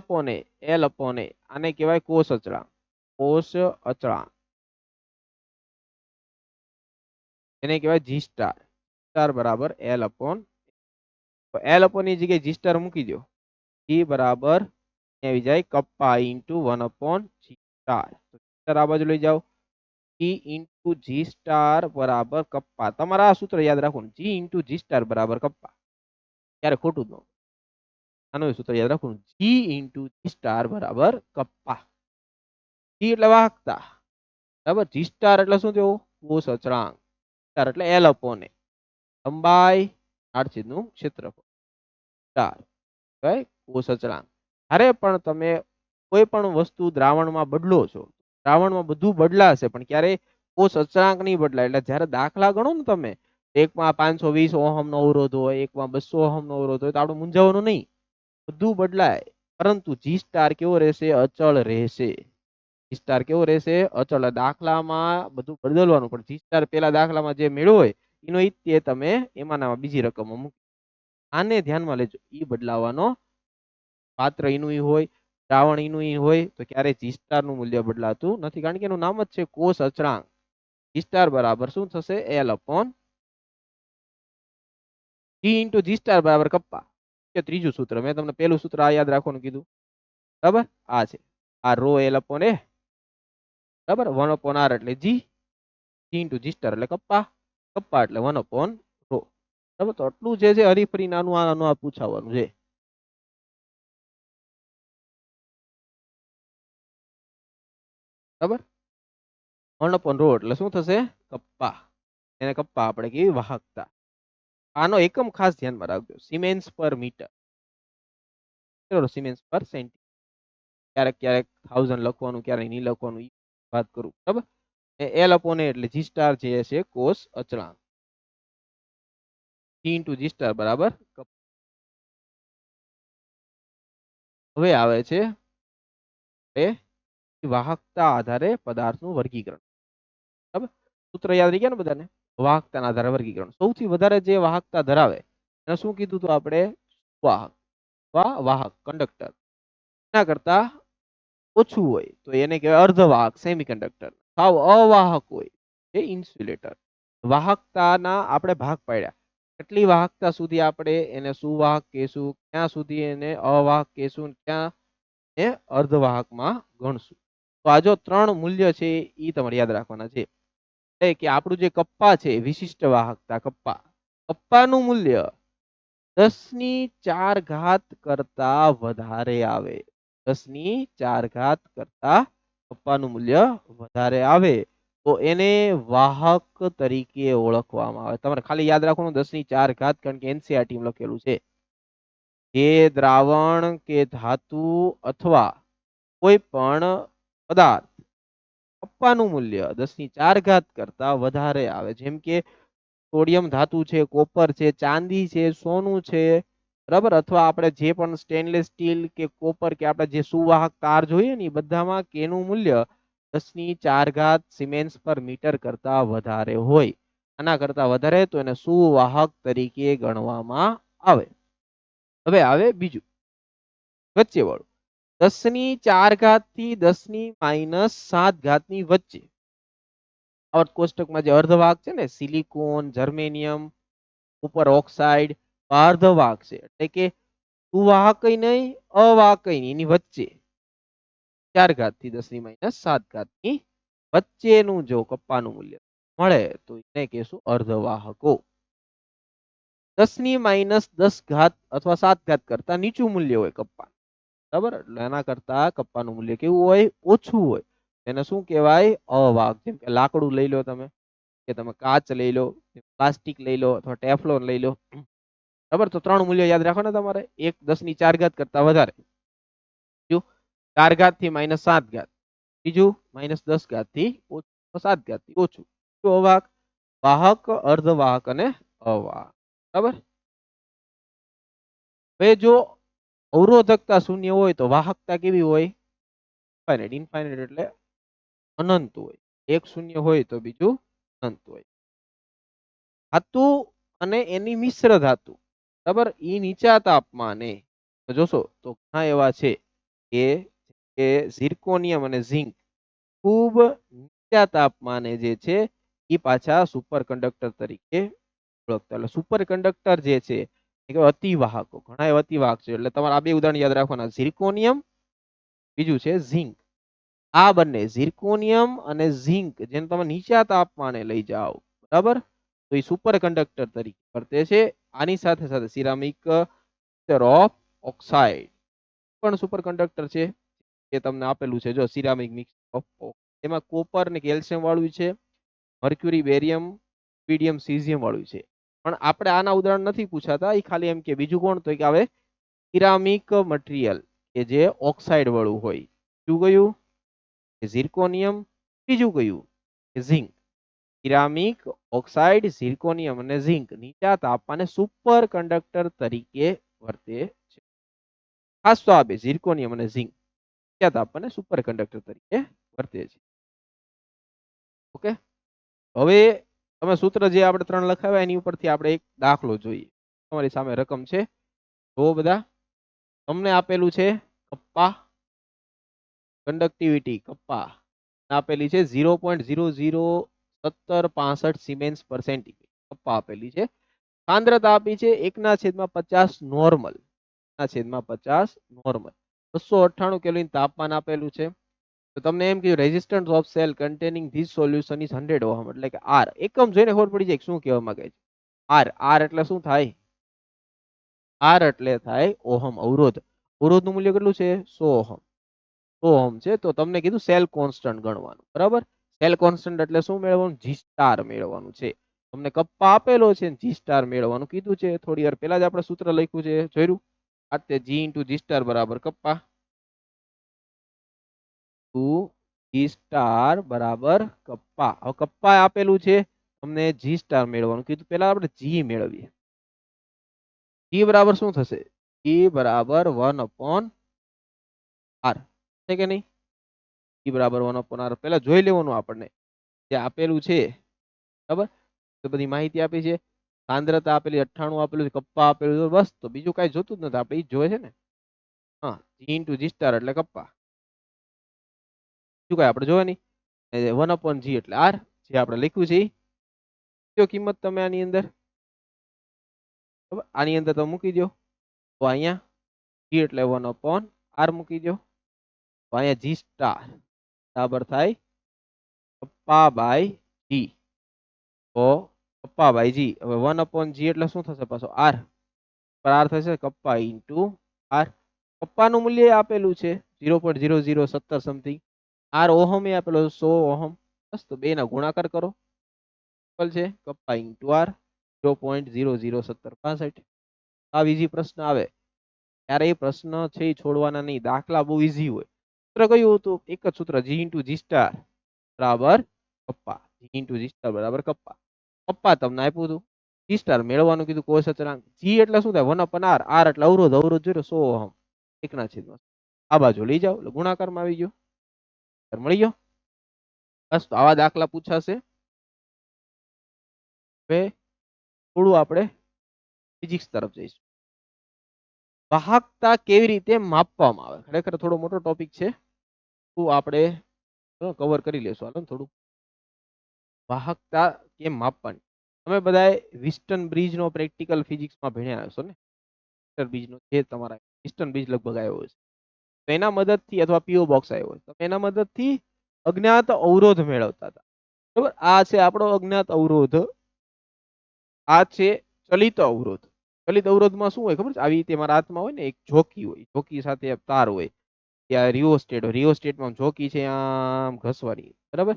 આને કહેવાય કોષ અચળાંક. કોષ અચળાંક એને કહેવાય જી સ્ટાર. સ્ટાર બરાબર l/a. l/ ની જગ્યાએ જી સ્ટાર મૂકી દો. જી બરાબર આવી જાય kappa into 1/g star. Star આ બાજુ લઈ જાઓ. જી ઇન્ટુ જી સ્ટાર બરાબર કપ્પા. તમારે આ સૂત્ર યાદ રાખવું. જી ઇન્ટુ જી સ્ટાર બરાબર કપ્પા. ક્યારે ખોટું જ ન. આનું સૂત્ર યાદ રાખવું. જી ઇન્ટુ જી સ્ટાર બરાબર કપ્પા. જી એટલે વાહકતા, બરાબર. જી સ્ટાર એટલે શું થયું? કોષ અચળાંક. સ્ટાર એટલે l/a. લંબાઈ આડછેદનું ક્ષેત્રફળ. સ્ટાર કહેવાય કોષ અચળાંક. જ્યારે પણ તમે કોઈ પણ વસ્તુ દ્રાવણમાં બદલો છો, દ્રાવણમાં બધું બદલાશે પણ ક્યારે કોષ અચળાંક નહીં બદલાય. એટલે જ્યારે દાખલા ગણો ને તમે, એકમાં 520 ઓહમનો અવરોધ હોય, એકમાં 200 ઓહમનો અવરોધ હોય, તો આપણે મૂંઝાવાનું નહીં, બધું બદલાય. પરંતુ જી સ્ટાર કેવો રહેશે? અચળ રહેશે. જી સ્ટાર કેવો રહેશે? અચળ. દાખલામાં બધું બદલવાનું, પણ જી સ્ટાર પેલા દાખલામાં જે મેળવ્યો હોય એનો ઈ તમે એમાં બીજી રકમમાં મૂકી. આને ધ્યાનમાં લેજો. ઈ બદલાવાનો પાત્ર એનું હોય, દ્રાવણ એનું હોય, તો ક્યારે જી સ્ટાર નું મૂલ્ય બદલાતું નથી. કારણ કે એનું નામ જ છે કોષ અચળાંક. જી સ્ટાર બરાબર શું થશે? l/, જી ઇન્ટુ જી સ્ટાર બરાબર કપ્પા. ત્રીજું સૂત્ર મેં તમને પેલું સૂત્ર આ યાદ રાખવાનું કીધું. બરાબર. આ છે આ ρ l/a. બરાબર. 1/r એટલે જી. જી ઇન્ટુ જી સ્ટાર એટલે કપ્પા. કપ્પા એટલે 1/ρ. બરાબર. તો આટલું જે છે હરીફરી નાનું આ પૂછાવાનું છે. બરાબર. 1/ρ એટલે શું થશે? કપ્પા. એને કપ્પા આપણે કેવી વાહકતા. આનો એકમ ખાસ ધ્યાનમાં રાખજો. સિમેન્સ પર મીટર. સિમેન્સ પર સેન્ટીમીટર. ક્યારેક ક્યારેક 1000 લખવાનું, ક્યારેક નહીં લખવાનું, એ વાત કરું. બરાબર. l/a એટલે જી સ્ટાર જે છે કોષ અચળાંક. જી ઇન્ટુ જી સ્ટાર બરાબર. હવે આવે છે વાહકતા આધારે પદાર્થનું વર્ગીકરણ. બરાબર. સૂત્ર યાદ રહી ગયા ને બધાને? વાહકતાના આધારે વર્ગીકરણ. સૌથી વધારે જે વાહકતા ધરાવે એને શું કીધું હતું આપણે? વાહક. વાહક કંડક્ટર. એના કરતા ઓછું હોય તો એને કહેવાય અર્ધવાહક સેમિકન્ડક્ટર. સાવ અવાહક હોય એ ઇન્સ્યુલેટર. વાહકતાના આપણે ભાગ પાડ્યા. કેટલી વાહકતા સુધી આપણે એને સુવાહક કહેશું, ક્યાં સુધી એને અવાહક કહેશું, ક્યાં એ અર્ધવાહકમાં ગણશું. તો આ જો 3 મૂલ્ય છે એ તમારે યાદ રાખવાના છે. એટલે કે આપણું જે કપ્પા છે વિશિષ્ટ વાહકતા કપ્પાનું મૂલ્ય 10⁴ કરતા વધારે આવે. 10⁴ કરતા કપ્પાનું મૂલ્ય વધારે આવે તો એને વાહક તરીકે ઓળખવામાં આવે. તમારે ખાલી યાદ રાખવાનું 10⁴ કારણ કે એનસીઈઆરટી માં લખેલું છે. જે દ્રાવણ કે ધાતુ અથવા કોઈ પણ પદાર્થ કપ્પાનું મૂલ્ય 10⁴ કરતા વધારે આવે, જેમ કે સોડિયમ ધાતુ છે, કોપર છે, ચાંદી છે, સોનું છે, બરાબર, અથવા આપણે જે પણ સ્ટેનલેસ સ્ટીલ કે કોપર કે આપણે જે સુવાહક તાર જોઈએ ને બધામાં કેનું મૂલ્ય 10⁴ સિમેન્સ પર મીટર કરતા વધારે હોય. આના કરતા વધારે તો એને સુવાહક તરીકે ગણવામાં આવે. હવે આવે બીજું વચ્ચે વાળું 10⁴ થી 10⁻⁷ ની વચ્ચે. આવર્ત કોષ્ટકમાં જે અર્ધવાહક છે ને સિલિકોન, જર્મેનિયમ, ઉપર ઓક્સાઇડ, અર્ધવાહક છે એટલે કે સુવાહક નહીં અવાહક નહીં, એની વચ્ચે 4 થી 10⁻⁷ ની વચ્ચેનું જો કપ્પાનું મૂલ્ય મળે તો એને કહેશું અર્ધવાહકો. 10⁻⁻ અથવા 7 કરતા નીચું મૂલ્ય હોય કપ્પા, બરાબર, એટલે એના કરતા કપ્પાનું મૂલ્ય કેવું હોય? ઓછું હોય. એને શું કહેવાય? અવાહક. જેમ કે લાકડું લઈ લો તમે, કે તમે કાચ લઈ લો, પ્લાસ્ટિક લઈ લો અથવા ટેફલોન લઈ લો, બરાબર. તો 3 મૂલ્ય યાદ રાખવાના તમારે. એક 10⁴ કરતા વધારે, બીજું 4 થી -7, બીજું -10 થી ઓછું, 7 થી ઓછું. અવાહક, વાહક, અર્ધવાહક અને અવાહક, બરાબર. હવે જો અવરોધકતા શૂન્ય હોય તો વાહકતા કેવી હોય? ઇનફાઇનાઇટ. ઇનફાઇનાઇટ એટલે અનંત હોય. એક શૂન્ય હોય તો બીજું અનંત હોય. ધાતુ અને એની મિશ્ર ધાતુ, બરાબર, એ નીચા તાપમાને જોશો તો ઘણા એવા છે કે ઝિર્કોનિયમ અને ઝિંક ખૂબ નીચા તાપમાને જે છે એ પાછા સુપર કંડક્ટર તરીકે ઓળખતા. એટલે સુપર કંડક્ટર જે છે એ અતિવાહકો, ઘણા એવા અતિવાહક છે. એટલે તમારે આ બે ઉદાહરણ યાદ રાખવાના, ઝિર્કોનિયમ, બીજું છે ઝિંક. આ બંને ઝિર્કોનિયમ અને ઝિંક જેને તમે નીચા તાપમાને લઈ જાઓ, બરાબર, તો એ સુપર કંડક્ટર તરીકે વર્તે છે. આની સાથે સાથે સિરામિક ઓફ ઓક્સાઇડ પણ સુપર કંડક્ટર છે, એ તમને આપેલું છે જો સિરામિક મિક્સ ઓફ, એમાં કોપર ને કેલ્શિયમ વાળું છે, મર્ક્યુરી, બેરિયમ, રુબિડિયમ, સીઝિયમ વાળું છે. પણ આપણે આના ઉદાહરણ નથી પૂછાતા, એ ખાલી એમ કે બીજું કોણ તો કે આવે સિરામિક મટીરિયલ કે જે ઓક્સાઇડ વાળું હોય. શું કયું? ઝિર્કોનિયમ. બીજું કયું? ઝિંક. સિરામિક, ઓક્સાઇડ, ઝિર્કોનિયમ અને ઝિંક નીચા તાપમાને સુપર કંડક્ટર તરીકે વર્તે છે. ખાસ તો આપે ઝિર્કોનિયમ અને ઝિંક નીચા તાપમાને સુપર કંડક્ટર તરીકે વર્તે છે. ઓકે. હવે તમે સૂત્ર જે આપણે 3 લખાવ્યા એની ઉપરથી આપણે એક દાખલો જોઈએ. તમારી સામે રકમ છે, જો બધા તમને આપેલું છે કપ્પા કંડક્ટિવિટી, કપ્પા આપેલી છે 0.001765 સિમેન્સ પર સેન્ટીગ્રેડ. કપ્પા આપેલી છે. સાંદ્રતા આપી છે 1/50 નોર્મલ, 1/50 નોર્મલ. 298 કેલ્વિન તાપમાન આપેલું છે. તો તમને એમ કીધું resistance of cell containing this solution is 100 ohm, એટલે કે આર. એકમ જોઈને ખબર પડી જાય શું કહેવા માંગે છે. આર, આર એટલે શું થાય? આર એટલે થાય ઓહમ, અવરોધ. અવરોધનું મૂલ્ય કેટલું છે? 100 ઓહમ. 100 ઓહમ છે. તો તમને કીધું સેલ કોન્સ્ટન્ટ ગણવાનું, બરાબર. સેલ કોન્સ્ટન્ટ એટલે શું મેળવવાનું? જી સ્ટાર મેળવવાનું છે. તમને કપ્પા આપેલો છે, જી સ્ટાર મેળવવાનું કીધું છે. થોડી વાર પહેલા જ આપણે સૂત્ર લખ્યું છે, જોયું. આ તે જી ઇન્ટુ જી સ્ટાર બરાબર કપ્પા ટુ જી સ્ટાર બરાબર કપ્પા. હવે કપ્પા આપેલું છે, તમને જી સ્ટાર મેળવવાનું કીધું. પહેલા આપણે જી મેળવીએ. જી બરાબર શું થશે? જી બરાબર 1/r છે કે નહીં? જી બરાબર 1/r. પહેલા જોઈ લેવાનું આપણને જે આપેલું છે, બરાબર. તો બધી માહિતી આપી છે. સાંદ્રતા આપેલી 98 આપેલું છે, કપ્પા આપેલું છે, બસ. તો બીજું કાંઈ જોતું જ નથી, આપણે ઈ જ જોઈએ છે ને. હા, જી ઇન્ટુ જી સ્ટાર એટલે કપ્પા, બીજું કાંઈ આપણે જોવે નહીં. 1/g એટલે આર, જે આપણે લખ્યું છે એ કિંમત તમે આની અંદર, બરાબર, આની અંદર તમે મૂકી દો. તો અહીંયા g એટલે 1/r મૂકી દો. તો અહીંયા જી સ્ટાર બરાબર થાય કપ્પા બાય જી. તો કપ્પા બાય જી, હવે 1/g એટલે શું થશે પાછો આર, પર આર થશે કપ્પા ઇન્ટુ આર. કપ્પાનું મૂલ્ય આપેલું છે 0.0017 સમથિંગ, આર ઓહમ એ આપેલો 100 ઓહમ. બસ તો બે ના ગુણાકાર કરો, છે કપ્પા ઇન્ટુ આર 0.001765. આ ઈઝી પ્રશ્ન આવે ત્યારે એ પ્રશ્ન છે એ છોડવાના નહીં, દાખલા બહુ ઈઝી હોય. સૂત્ર કયું હતું? એક જ સૂત્ર, જી ઇન્ટુ જી સ્ટાર બરાબર કપ્પા, જી ઇન્ટુ જી સ્ટાર બરાબર કપ્પા. કપ્પા તમને આપ્યું હતું, જી સ્ટાર મેળવવાનું કીધું કોસ અચળાંક. જી એટલે શું થાય 1/r, આર એટલે અવરોધ, અવરોધ જોયો 100 ઓહમ, એકના છેદમાં આ બાજુ લઈ જાઓ એટલે ગુણાકારમાં આવી ગયો, મળી ગયો. બસ તો આવા દાખલા પૂછાશે. હવે થોડું આપણે ફિઝિક્સ તરફ જઈશું. વાહકતા કેવી રીતે માપવામાં આવે, ખરેખર થોડો મોટો ટોપિક છે, તો આપણે કવર કરી લેશું. હાલો થોડું વાહકતા કેમ માપવાની. તમે બધાએ વિસ્ટન બ્રિજ નો પ્રેક્ટિકલ ફિઝિક્સમાં ભણ્યા હશો ને, વિસ્ટન બ્રિજ નો જે તમારા વિસ્ટન બ્રિજ લગભગ આવ્યો છે, તો એના મદદથી અથવા પીઓ બોક્સ આવ્યો હોય, તો એના મદદથી અજ્ઞાત અવરોધ મેળવતા હતા. બરાબર, આ છે આપણો અજ્ઞાત અવરોધ, આ છે ચલિત અવરોધ. ચલિત અવરોધમાં શું હોય ખબર છે? આવી રીતે મારા હાથમાં હોય ને એક જોકી હોય, જોકી સાથે તાર હોય, ત્યાં રિયોસ્ટેટ હોય, રિયોસ્ટેટમાં જોકી છે આમ ઘસવાની, બરાબર,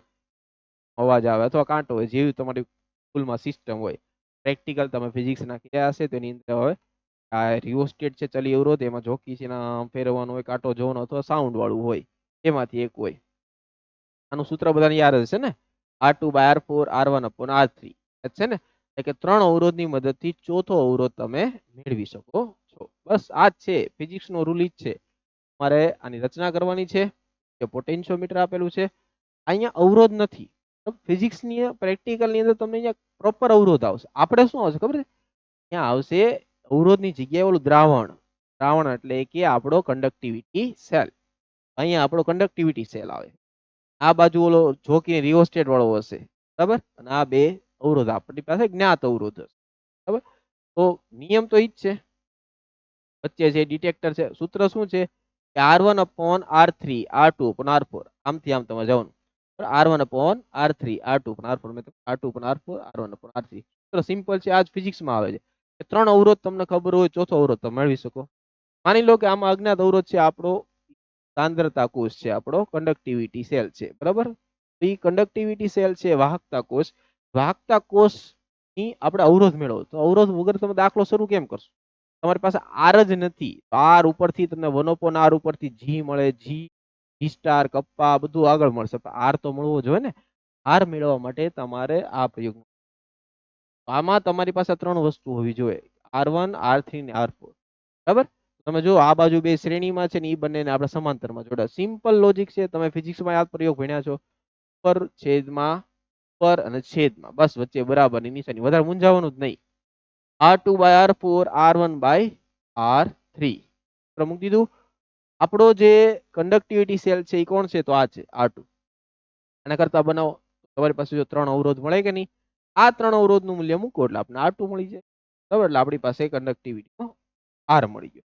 અવાજ આવે અથવા કાંટો હોય, જેવી તમારી સ્કૂલમાં સિસ્ટમ હોય. પ્રેક્ટિકલ તમે ફિઝિક્સ ના કર્યા હશે તો એની અંદર હોય આ રિયોસ્ટેટ છે ચલી અવરોધ, એમાં જોકી છે આમ ફેરવવાનું હોય, કાંટો જોવાનો અથવા સાઉન્ડ વાળું હોય, એમાંથી એક હોય. આનું સૂત્ર બધાને યાદ હશે ને, R2/R4 R1/R3 છે ને, એટલે કે ત્રણ અવરોધની મદદથી ચોથો અવરોધ તમે મેળવી શકો છો. બસ આ જ છે ફિઝિક્સ નો રૂલ, જ છે. તમારે આની રચના કરવાની છે, કે પોટેન્શિયોમીટર આપેલું છે, અહીંયા અવરોધ નથી. ફિઝિક્સ ની પ્રેક્ટિકલ ની અંદર તમને અહીંયા પ્રોપર અવરોધ આવશે. આપણે શું આવશે ખબર છે? ત્યાં આવશે અવરોધની જગ્યાએ ઓલું દ્રાવણ, દ્રાવણ એટલે કે આપણો કંડક્ટિવિટી સેલ. અહીંયા આપણો કંડક્ટિવિટી સેલ આવે, આ બાજુ ઓલો જોકી રિયોસ્ટેટ વાળો હશે, બરાબર, અને આ બે અવરોધ આપણી પાસે જ્ઞાત અવરોધ હશે, બરાબર. તો નિયમ તો ઈ જ છે, વચ્ચે છે ડિટેક્ટર છે. સૂત્ર શું છે? R1/R3 R2/R4, આમથી આમ તમે જવાનું, R1/R3 R2/R4, R2/R4 R1/R3. સૂત્ર સિમ્પલ છે, આ જ ફિઝિક્સમાં આવે છે. ત્રણ અવરોધ તમને ખબર હોય, ચોથો અવરોધ તમે મેળવી શકો. માની લો કે આમાં અજ્ઞાત અવરોધ છે આપણો સાંદ્રતા કોષ છે, આપણો કંડક્ટિવિટી સેલ છે, બરાબર. તો એ કંડક્ટિવિટી સેલ છે વાહકતા કોષ. વાહકતા કોષ ની આપણે અવરોધ મેળવો, તો અવરોધ વગર તમે દાખલો શરૂ કેમ કરશો? તમારી પાસે આર જ નથી, તો આર ઉપરથી તમને 1/r ઉપરથી જી મળે, જી જી સ્ટાર કપ્પા બધું આગળ મળશે, આર તો મળવો જોઈએ ને. આર મેળવવા માટે તમારે આ પ્રયોગ, આમાં તમારી પાસે ત્રણ વસ્તુ હોવી જોઈએ, R1 R3 ને R4, બરાબર. તમે જો આ બાજુ બે શ્રેણીમાં છે ને, એ બંનેને આપણે સમાંતરમાં જોડા. સિમ્પલ લોજિક છે, તમે ફિઝિક્સમાં આ પ્રયોગ ભણ્યા છો, પર છેદમાં પર અને છેદમાં, બસ વચ્ચે બરાબરની નિશાની, વધારે મૂંઝાવાનું જ નહીં. R2/R4 R1/R3 મૂકી દીધું. આપણો જે કંડક્ટિવિટી સેલ છે એ કોણ છે? તો આ છે R2. આના કરતા બનાવો, તમારી પાસે જો ત્રણ અવરોધ મળે કે નહીં, આ ત્રણ અવરોધ નું મૂલ્ય મૂકો એટલે આપણે R2 મળી જાય, બરાબર. એટલે આપણી પાસે કંડક્ટિવિટી R મળી ગયો.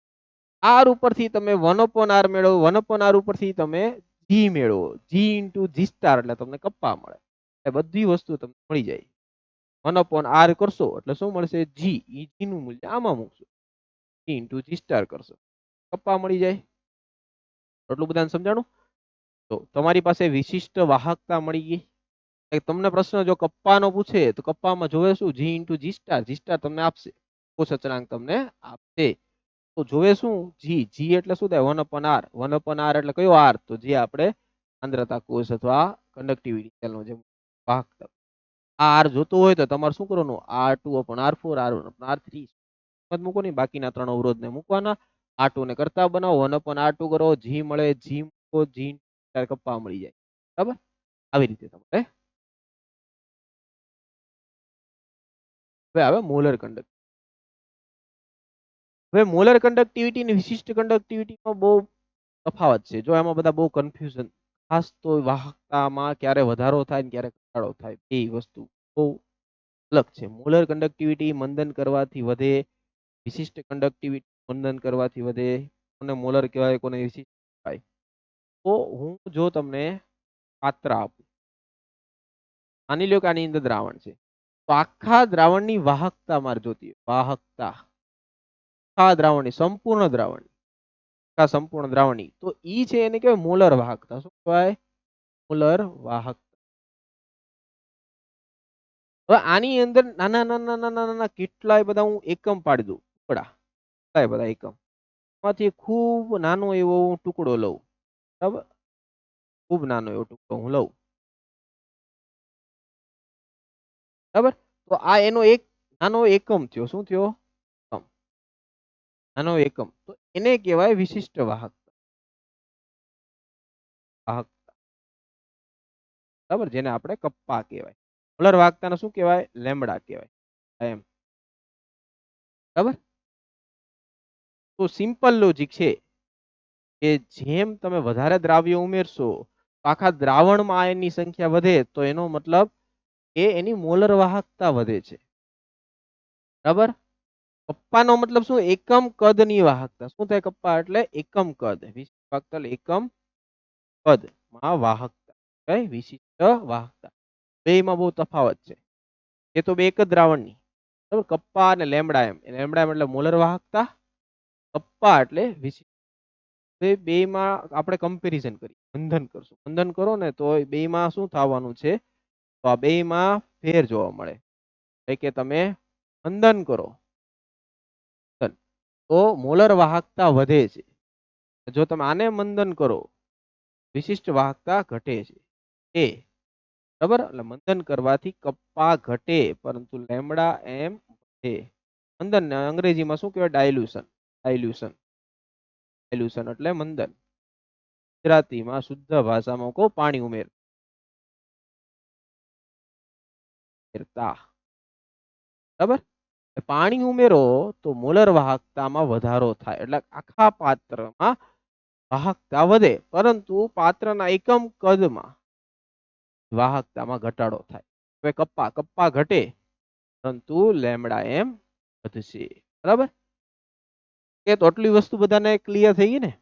આર ઉપરથી તમે 1/r મેળવો, 1/r ઉપરથી તમે જી મેળવો, જી ઇન્ટુ જી સ્ટાર એટલે તમને કપ્પા મળે. એ બધી વસ્તુ તમને મળી જાય. 1/r કરશો એટલે શું મળશે? જી. ઈ જી નું મૂલ્ય આમાં મૂકશો, જી ઇન્ટુ જી સ્ટાર કરશો, કપ્પા મળી જાય. એટલું બધાને સમજાણું? તો તમારી પાસે વિશિષ્ટ વાહકતા મળી ગઈ. તમને પ્રશ્ન જો કપ્પાનો પૂછે તો કપ્પામાં જોવે શું? જી ઇન્ટુ જી સ્ટાર, જી સ્ટાર તમને આપશે, કોષ અચળાંક તમને આપશે. તો જોવે શું? જી. જી એટલે શું થાય? 1/r. 1/r એટલે કયો આર? તો જે આપણે સાંદ્રતા કોષ અથવા કંડક્ટિવિટી સેલનો જે વાહકતા, આ આર જોતો હોય તો તમારે શું કરવાનું? R2/R4 R1/R3 મૂકો નહીં, બાકીના ત્રણ અવરોધને મૂકવાના. R2 ને કરતા બનાવો, 1/R2 કરો, જી મળે, જી મૂકો, જી કપ્પા મળી જાય, બરાબર. આવી રીતે તમારે હવે આવે મોલર કંડક્ટિવિટી. હવે મોલર કંડક્ટિવિટી અને વિશિષ્ટ કંડક્ટિવિટીમાં બહુ તફાવત છે. જો એમાં બધા બહુ કન્ફ્યુઝન, ખાસ તો વાહકતામાં ક્યારે વધારો થાય ને ક્યારે ઘટાડો થાય, એ વસ્તુ બહુ અલગ છે. મોલર કંડક્ટિવિટી મંદન કરવાથી વધે, વિશિષ્ટ કંડક્ટિવિટી મંદન કરવાથી વધે. કોને મોલર કહેવાય, કોને વિશિષ્ટ કહેવાય. તો હું જો તમને પાત્ર આપું, માની લો કે આની અંદર દ્રાવણ છે, તો આખા દ્રાવણની વાહકતા મારે જોતી હોય, વાહકતા આખા દ્રાવણની, સંપૂર્ણ દ્રાવણ, આખા સંપૂર્ણ દ્રાવણની, તો ઈ છે એને કહેવાય મોલર વાહકતા. શું કહેવાય? મોલર વાહક. હવે આની અંદર નાના નાના નાના નાના કેટલાય બધા હું એકમ પાડી દઉં, ટુકડા, કેટલાય બધા એકમ, એમાંથી ખૂબ નાનો એવો હું ટુકડો લઉં, બરાબર, ખૂબ નાનો એવો ટુકડો હું લઉં, બરાબર. તો આ એનો એક નાનો એકમ થયો. શું થયો? એકમ. નાનો એકમ, તો એને કહેવાય વિશિષ્ટ વાહક, વાહક, બરાબર, જેને આપણે કપ્પા કહેવાય. મોલર વાહકતાને શું કહેવાય? લેમ્બડા કહેવાય, એમ, બરાબર. તો સિમ્પલ લોજિક છે કે જેમ તમે વધારે દ્રાવ્ય ઉમેરશો તો આખા દ્રાવણમાં આયનની સંખ્યા વધે, તો એનો મતલબ એ એની મોલર વાહકતા વધે છે, બરાબર. કપ્પાનો મતલબ શું? એકમ કદની વાહકતા. શું થાય કપ્પા એટલે? એકમ કદ, વિશિષ્ટ વાહકતા એટલે એકમ કદમાં વાહકતા, કઈ વિશિષ્ટ વાહકતા. બેયમાં બહુ તફાવત છે. એ તો બે એક જ દ્રાવણની, બરાબર. કપ્પા અને લેમ્બડા એમ, લેમ્બડા એમ એટલે મોલર વાહકતા, કપ્પા એટલે વિશિષ્ટ. બેયમાં આપણે કમ્પેરિઝન કરીએ, બંધન કરશું, બંધન કરો ને તો બેયમાં શું થવાનું છે? તો આ બેયમાં ફેર જોવા મળે, એટલે કે તમે બંધન કરો તો મોલર વાહકતા વધે છે, જો તમે આને મંદન કરો વિશિષ્ટ વાહકતા ઘટે છે, એ, બરાબર. એટલે મંદન કરવાથી કપ્પા ઘટે પરંતુ લેમ્બડા એમ વધે. મંદન અંગ્રેજીમાં શું કહેવાય? ડાયલ્યુશન, ડાયલ્યુશન, ડાયલ્યુશન એટલે મંદન. ગુજરાતીમાં શુદ્ધ ભાષામાં કહો, પાણી ઉમેરતા, બરાબર. પાણી ઉમેરો તો મોલર વાહકતામાં વધારો થાય, એટલે આખા પાત્રમાં વાહકતા વધે, પરંતુ પાત્રના એકમ કદમાં વાહકતામાં ઘટાડો થાય. હવે કપ્પા, કપ્પા ઘટે પરંતુ લેમ્બડા એમ વધશે, બરાબર. કે તો આટલી વસ્તુ બધાને ક્લિયર થઈ ગઈ ને?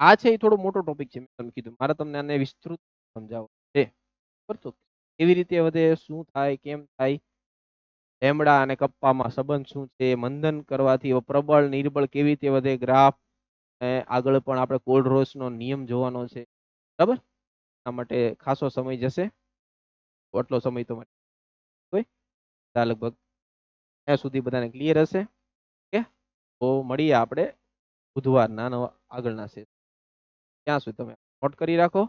આ છે એ થોડો મોટો ટોપિક છે, મેં તમને કીધું મારે તમને આને વિસ્તૃત સમજાવવું છે, બરાબર. તો કેવી રીતે વધે, શું થાય, કેમ થાય, લેમ્બડા અને કપ્પામાં સંબંધ શું છે, મંદન કરવાથી પ્રબળ નિર્બળ કેવી રીતે વધે, ગ્રાફ, આગળ પણ આપણે કોલ્ડ નો નિયમ જોવાનો છે, બરાબર. આ માટે ખાસો સમય જશે, આટલો સમય તો લગભગ ત્યાં સુધી બધાને ક્લિયર હશે, કે તો મળીએ આપણે બુધવારના આગળના છે, ત્યાં સુધી તમે નોટ કરી રાખો.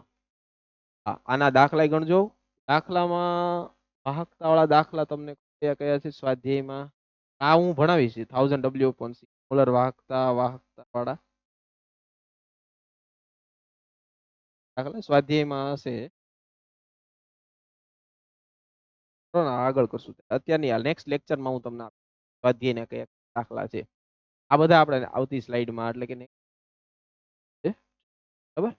હા, આના દાખલા ગણજો. દાખલામાં વાહકતા વાળા દાખલા તમને કયા કયા છે સ્વાધ્યાયમાં, આ હું ભણાવીશ 1000 W મોલર વાહકતા, વાહકતા વાળા દાખલા સ્વાધ્યાયમાં હશે, આગળ કરશું. અત્યારની હાલ નેક્સ્ટ લેક્ચરમાં હું તમને સ્વાધ્યાયના કયા દાખલા છે આ બધા આપણે આવતી સ્લાઇડમાં, એટલે કે બરાબર.